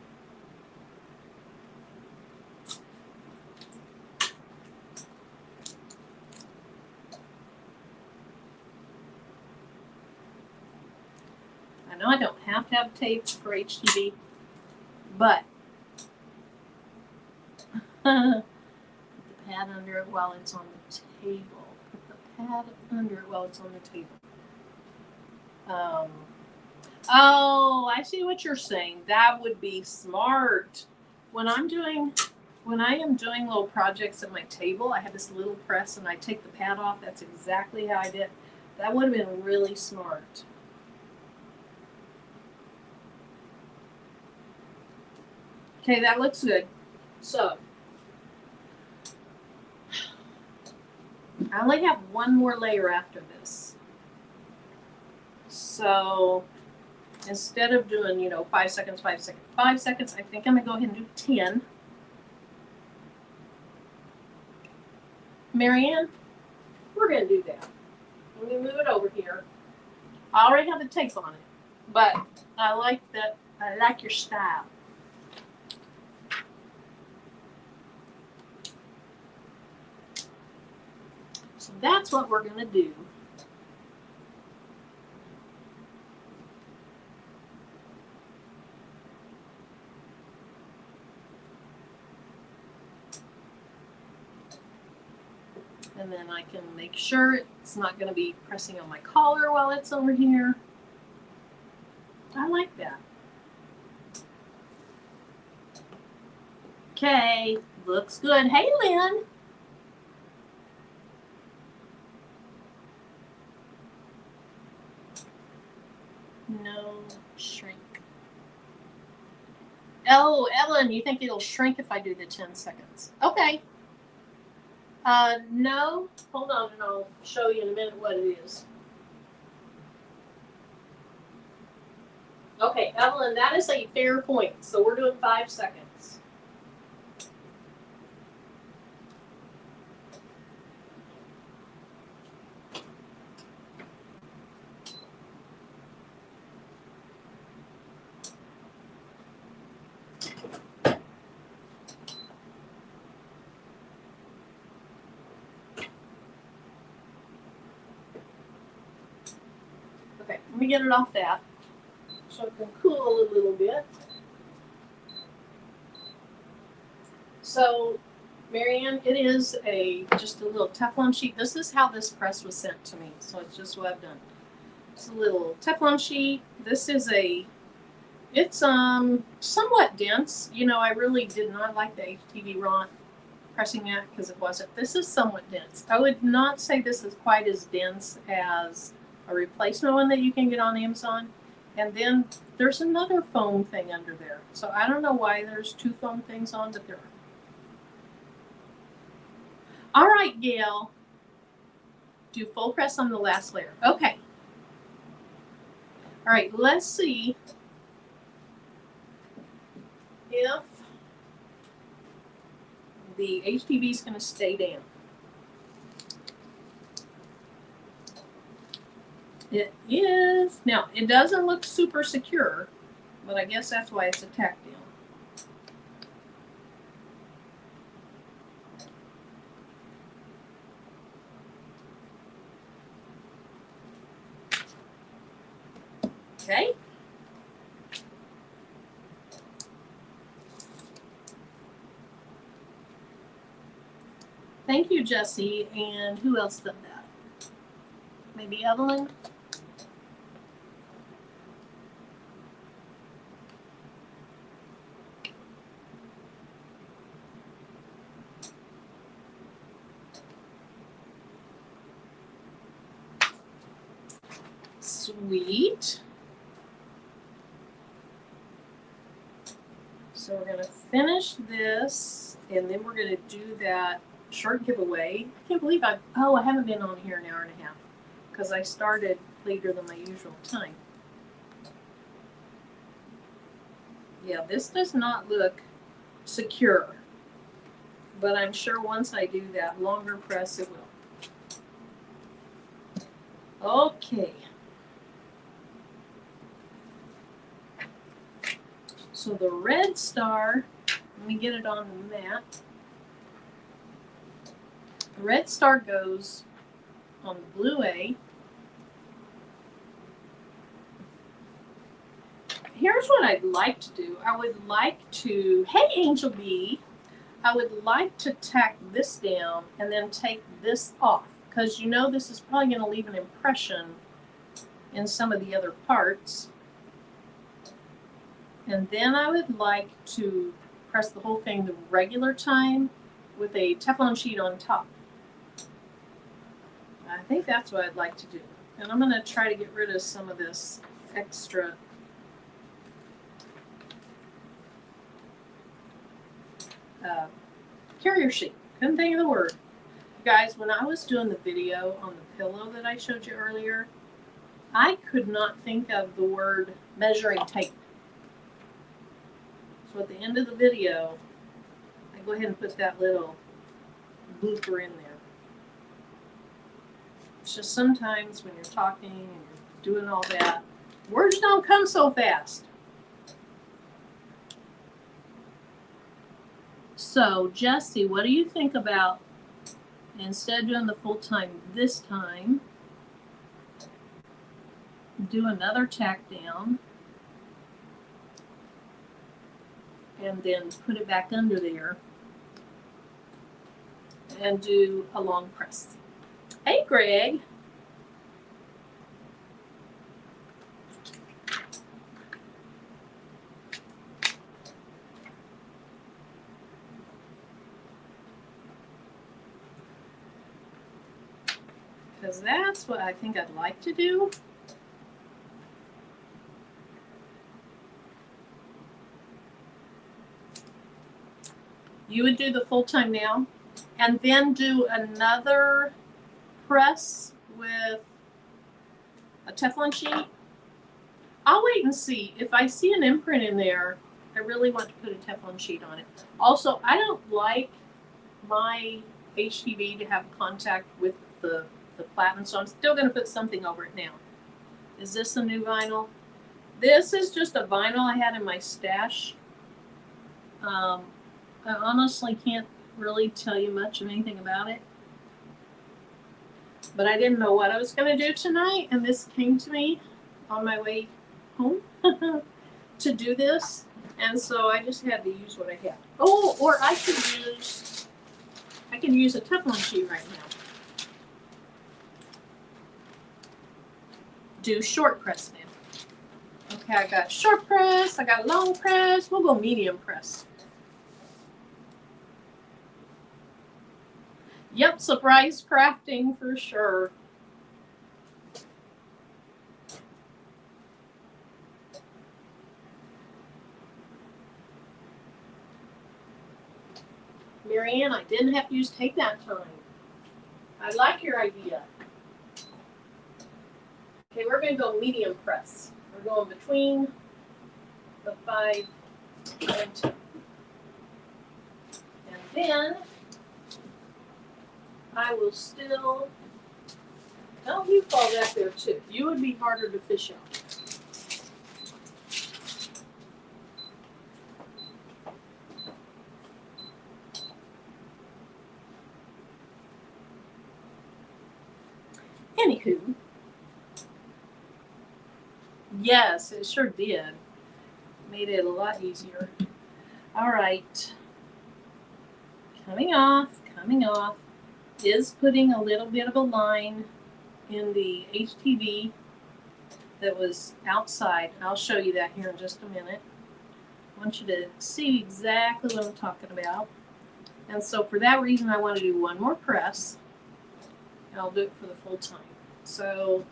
I know I don't have to have tape for HTV, but put the pad under it while it's on the table. Put the pad under it while it's on the table. Oh, I see what you're saying. That would be smart. When I am doing little projects at my table, I have this little press and I take the pad off. That's exactly how I did. That would have been really smart. Okay, that looks good. So, I only have one more layer after this. So, instead of doing, 5 seconds, 5 seconds, 5 seconds, I think I'm going to go ahead and do 10. Marianne, we're going to do that. I'm going to move it over here. I already have the tape on it, but I like that. I like your style. So that's what we're going to do. And then I can make sure it's not going to be pressing on my collar while it's over here. I like that. Okay, looks good. Hey, Lynn. No shrink. Oh, Ellen, you think it'll shrink if I do the 10 seconds? Okay. No. Hold on, and I'll show you in a minute what it is. Okay, Evelyn, that is a fair point. So we're doing 5 seconds. Okay, let me get it off that so it can cool a little bit. So, Marianne, it is just a little Teflon sheet. This is how this press was sent to me, so it's just what I've done. It's a little Teflon sheet. This is it's somewhat dense. I really did not like the HTV Ron pressing that because it wasn't. This is somewhat dense. I would not say this is quite as dense as a replacement one that you can get on Amazon. And then there's another foam thing under there. So I don't know why there's 2 foam things on, but there are. All right, Gail. Do full press on the last layer. Okay. All right, let's see if the HTV is going to stay down. It is. Now, it doesn't look super secure, but I guess that's why it's a tack down. Okay. Thank you, Jesse. And who else did that? Maybe Evelyn? Sweet. So we're going to finish this, and then we're going to do that shirt giveaway. I can't believe I haven't been on here an hour and a half because I started later than my usual time. Yeah, this does not look secure, but I'm sure once I do that longer press, it will. Okay. So the red star, let me get it on the mat. The red star goes on the blue A. Here's what I'd like to do. I would like to, hey Angel Bee, I would like to tack this down and then take this off, because you know this is probably going to leave an impression in some of the other parts. And then I would like to press the whole thing the regular time with a Teflon sheet on top. I think that's what I'd like to do. And I'm going to try to get rid of some of this extra carrier sheet. Couldn't think of the word. Guys, when I was doing the video on the pillow that I showed you earlier, I could not think of the word measuring tape. So at the end of the video, I go ahead and put that little blooper in there. It's just sometimes when you're talking and you're doing all that, words don't come so fast. So, Jesse, what do you think about, instead of doing the full time this time, do another tack down and then put it back under there and do a long press. Hey, Greg. Because that's what I think I'd like to do. You would do the full time now and then do another press with a Teflon sheet. I'll wait and see. If I see an imprint in there, I really want to put a Teflon sheet on it. Also, I don't like my HTV to have contact with the platen, so I'm still going to put something over it now. Is this a new vinyl? This is just a vinyl I had in my stash. I honestly can't really tell you much of anything about it. But I didn't know what I was going to do tonight, and this came to me on my way home to do this. And so I just had to use what I had. Oh, or I can use a Teflon sheet right now. Do short press now. Okay, I got short press, I got long press. We'll go medium press. Yep, surprise crafting for sure. Marianne, I didn't have to use tape that time. I like your idea. Okay, we're going to go medium press. We're going between the 5 and 10. And then I will still, oh, you fall back there too. You would be harder to fish out. Anywho, yes, it sure did. Made it a lot easier. All right. Coming off, coming off. is putting a little bit of a line in the HTV that was outside. I'll show you that here in just a minute. I want you to see exactly what I'm talking about. And so for that reason, I want to do one more press. And I'll do it for the full time. So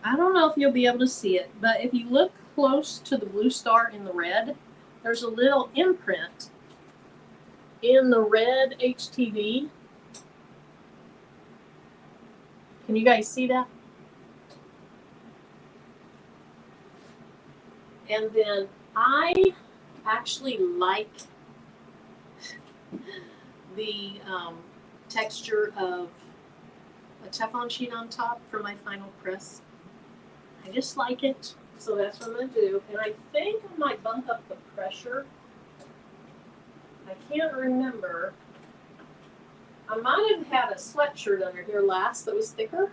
I don't know if you'll be able to see it, but if you look close to the blue star in the red, there's a little imprint in the red HTV. Can you guys see that? And then I actually like the texture of a Teflon sheet on top for my final press. I just like it, so that's what I'm going to do. And I think I might bump up the pressure. I can't remember. I might have had a sweatshirt under here last that was thicker,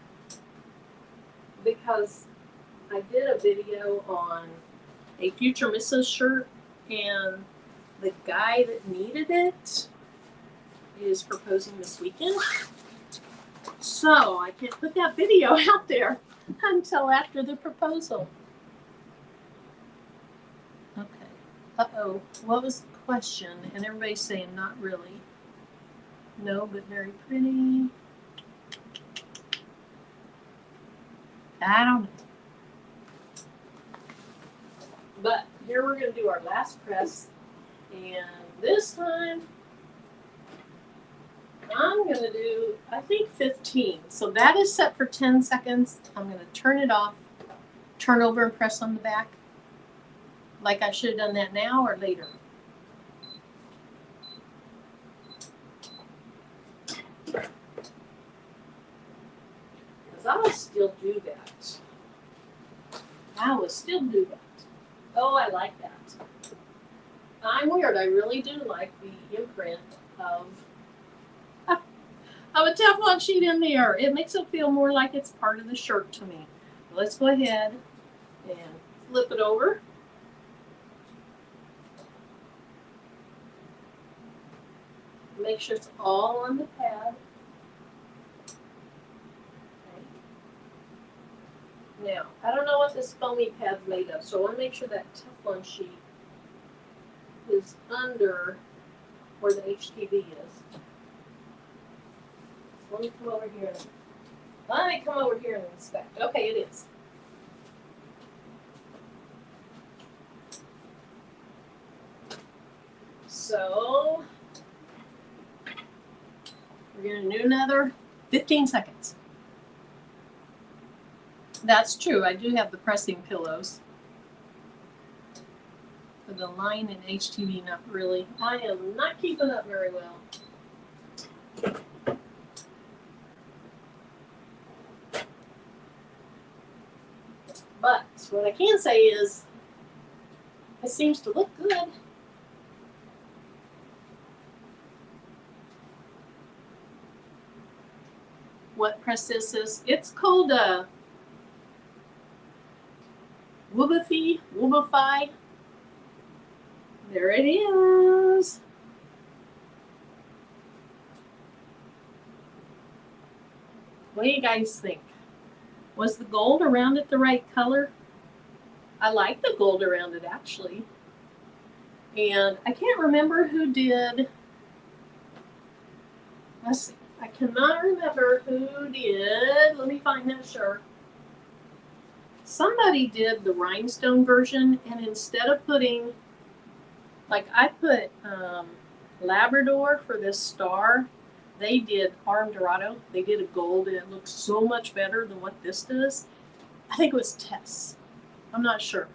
because I did a video on a Future Mrs. shirt, and the guy that needed it is proposing this weekend. So I can't put that video out there until after the proposal. Okay. Uh-oh. What was the question? And everybody's saying not really. No, but very pretty. I don't know. But here we're going to do our last press. And this time, I'm going to do, I think, 15. So that is set for 10 seconds. I'm going to turn it off, turn over and press on the back. Like I should have done that now or later. Because I will still do that. I will still do that. Oh, I like that. I'm weird. I really do like the imprint of a Teflon sheet in there. It makes it feel more like it's part of the shirt to me. Let's go ahead and flip it over. Make sure it's all on the pad. Okay. Now, I don't know what this foamy pad's made of, so I want to make sure that Teflon sheet is under where the HTV is. Let me come over here. Let me come over here and inspect. Okay, it is. So we're going to do another 15 seconds. That's true. I do have the pressing pillows. For the line in HTV, not really. I am not keeping up very well. But what I can say is, it seems to look good. What press this is? It's called Woobify. There it is. What do you guys think? Was the gold around it the right color? I like the gold around it, actually. And I can't remember who did. Let's see. I cannot remember who did. Let me find that shirt. Somebody did the rhinestone version, and instead of putting, like I put Labrador for this star, they did Arm Dorado. They did a gold, and it looks so much better than what this does. I think it was Tess. I'm not sure.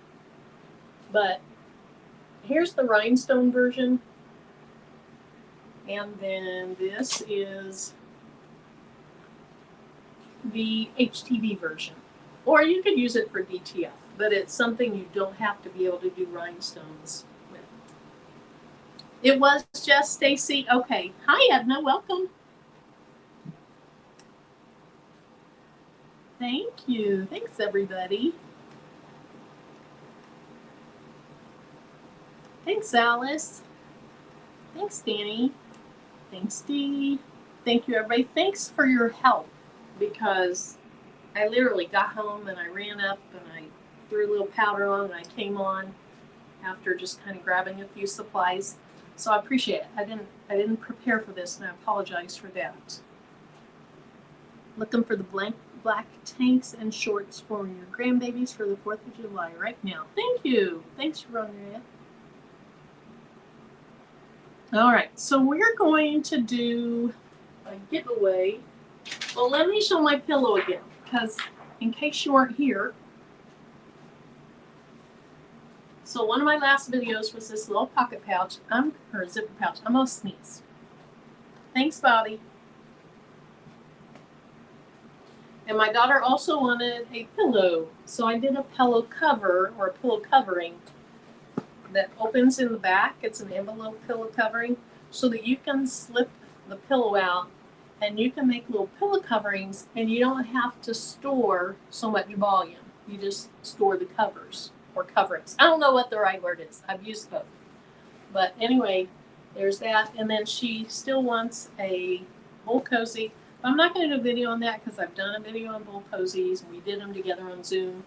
But here's the rhinestone version. And then this is the HTV version. Or you could use it for DTF, but it's something you don't have to be able to do rhinestones with. It was just Stacy. Okay. Hi, Edna. Welcome. Thank you. Thanks, everybody. Thanks, Alice. Thanks, Danny. Thanks, Dee. Thank you, everybody. Thanks for your help, because I literally got home and I ran up and I threw a little powder on and I came on after just kind of grabbing a few supplies. So I appreciate it. I didn't prepare for this, and I apologize for that. Looking for the black tanks and shorts for your grandbabies for the 4th of July right now. Thank you. Thanks, Rondrea. All right, so we're going to do a giveaway. Well, let me show my pillow again, because in case you weren't here, so one of my last videos was this little pocket pouch, or zipper pouch. I'm gonna sneeze. Thanks, Bobby. And my daughter also wanted a pillow, so I did a pillow cover, or a pillow covering, that opens in the back. It's an envelope pillow covering, so that you can slip the pillow out and you can make little pillow coverings, and you don't have to store so much volume. You just store the covers or coverings. I don't know what the right word is. I've used both. But anyway, there's that. And then she still wants a bowl cozy. I'm not going to do a video on that because I've done a video on bowl cozies and we did them together on Zoom.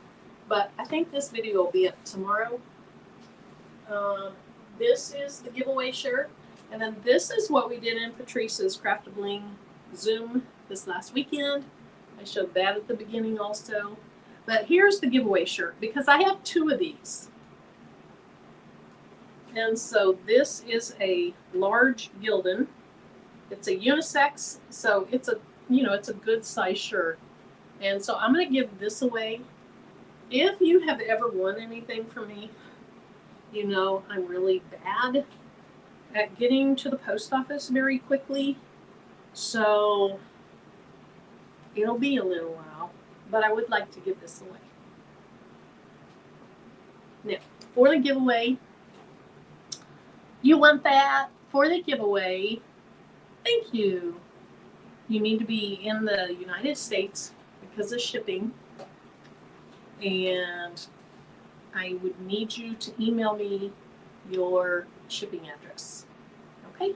But I think this video will be up tomorrow. This is the giveaway shirt. And then this is what we did in Patrice's Craft a Bling Zoom this last weekend. I showed that at the beginning also. But here's the giveaway shirt, because I have 2 of these. And so this is a large Gildan. It's a unisex, so it's a, it's a good size shirt. And so I'm going to give this away. If you have ever won anything from me, you know I'm really bad at getting to the post office very quickly. So it'll be a little while, but I would like to give this away. Now, for the giveaway, you want that for the giveaway. Thank you. You need to be in the United States because of shipping. And I would need you to email me your shipping address. Okay?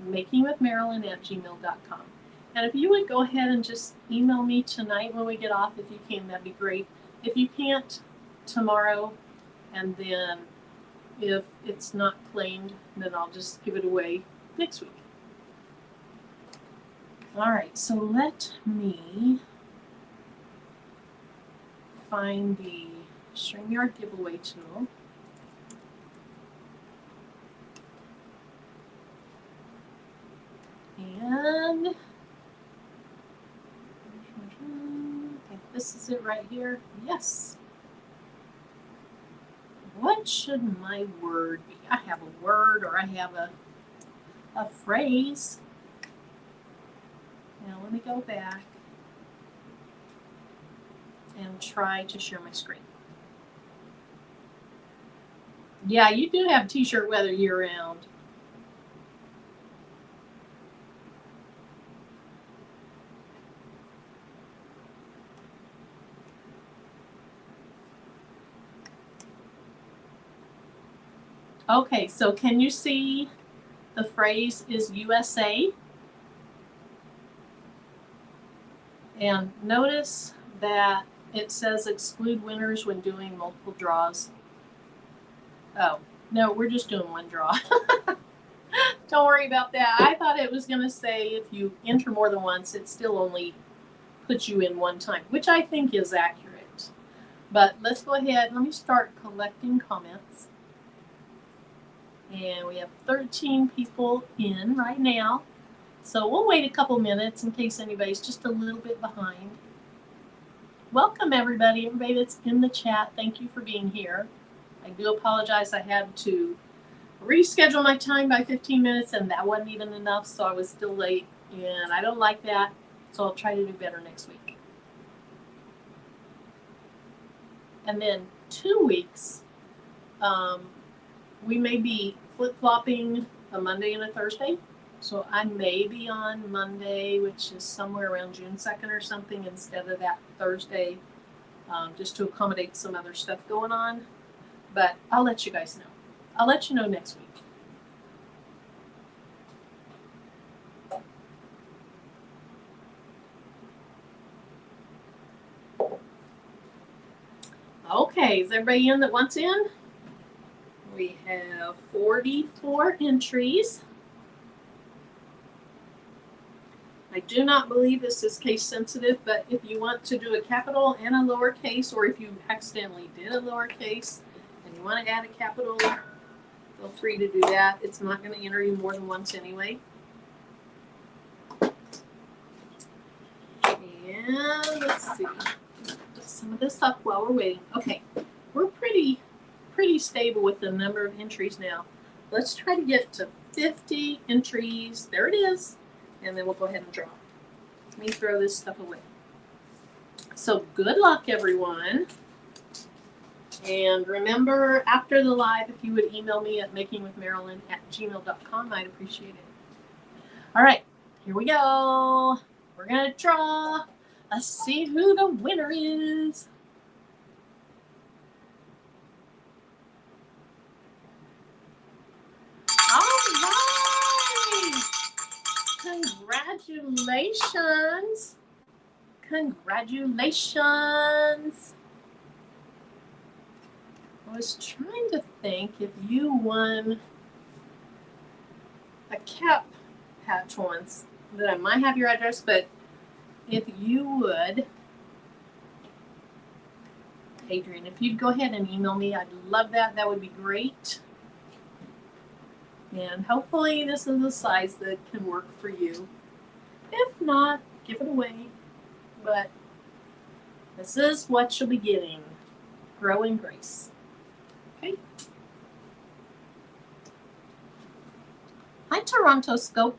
makingwithmarilyn@gmail.com. And if you would go ahead and just email me tonight when we get off, if you can, that'd be great. If you can't, tomorrow. And then if it's not claimed, then I'll just give it away next week. All right, so let me find the StreamYard giveaway tool. And I think this is it right here. Yes. What should my word be? I have a word, or I have a phrase. Now let me go back and try to share my screen. Yeah, you do have t-shirt weather year-round. Okay, so can you see the phrase is USA? And notice that it says exclude winners when doing multiple draws. Oh, no, we're just doing one draw. Don't worry about that. I thought it was going to say if you enter more than once, it still only puts you in one time, which I think is accurate. But let's go ahead. Let me start collecting comments. And we have 13 people in right now. So we'll wait a couple minutes in case anybody's just a little bit behind. Welcome everybody that's in the chat. Thank you for being here. I do apologize. I had to reschedule my time by 15 minutes and that wasn't even enough, so I was still late. And I don't like that, so I'll try to do better next week. And then 2 weeks, we may be flip-flopping a Monday and a Thursday. So I may be on Monday, which is somewhere around June 2nd or something, instead of that Thursday, just to accommodate some other stuff going on. But I'll let you guys know. I'll let you know next week. Okay, is everybody in that wants in? We have 44 entries. I do not believe this is case sensitive, but if you want to do a capital and a lowercase, or if you accidentally did a lowercase and you want to add a capital, feel free to do that. It's not going to enter you more than once anyway. And let's see. Put some of this up while we're waiting. Okay, we're pretty stable with the number of entries now. Let's try to get to 50 entries. There it is. And then we'll go ahead and draw. Let me throw this stuff away. So good luck, everyone. And remember, after the live, if you would email me at makingwithmarilyn@gmail.com, I'd appreciate it. All right, here we go. We're going to draw. Let's see who the winner is. All right. Congratulations. Congratulations. I was trying to think if you won a cap patch once, that I might have your address, but if you would, Adrian, if you'd go ahead and email me, I'd love that. That would be great. And hopefully this is a size that can work for you. If not, give it away. But this is what you'll be getting. Grow in grace. Okay. Hi, Toronto Scope.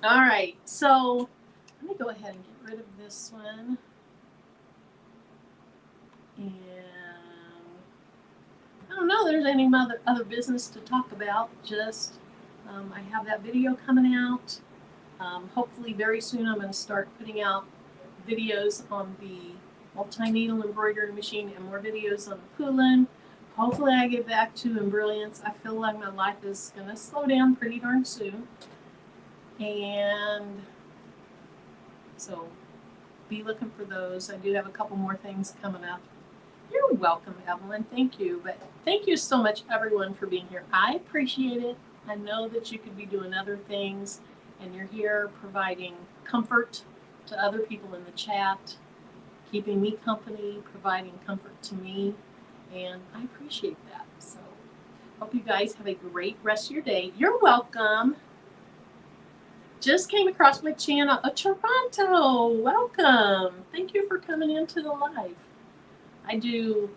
All right, so let me go ahead and get rid of this one. And I don't know there's any other business to talk about. Just I have that video coming out. Hopefully very soon I'm going to start putting out videos on the multi-needle embroidery machine and more videos on the Poulin. Hopefully I get back to Embrilliance. I feel like my life is going to slow down pretty darn soon. And so be looking for those. I do have a couple more things coming up. You're welcome, Evelyn. Thank you. But thank you so much, everyone, for being here. I appreciate it. I know that you could be doing other things, and you're here providing comfort to other people in the chat, keeping me company, providing comfort to me, and I appreciate that. So hope you guys have a great rest of your day. You're welcome. Just came across my channel. Oh, Toronto, welcome. Thank you for coming into the live. I do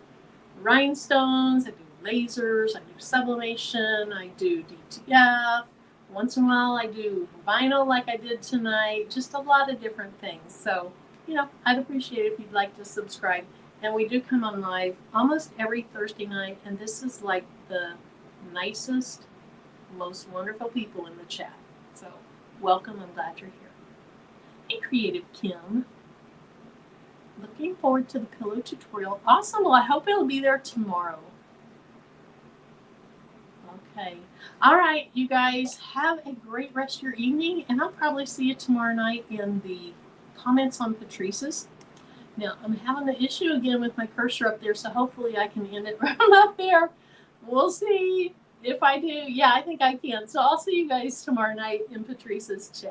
rhinestones, I do lasers, I do sublimation, I do DTF. Once in a while I do vinyl like I did tonight. Just a lot of different things. So, you know, I'd appreciate it if you'd like to subscribe. And we do come on live almost every Thursday night. And this is like the nicest, most wonderful people in the chat. So welcome, I'm glad you're here. Hey, Creative Kim. Looking forward to the pillow tutorial. Awesome, well I hope it'll be there tomorrow. Okay, all right, you guys have a great rest of your evening, and I'll probably see you tomorrow night in the comments on Patrice's. Now, I'm having the issue again with my cursor up there, so hopefully I can end it right up there. We'll see if I do. Yeah, I think I can. So I'll see you guys tomorrow night in Patrice's chat.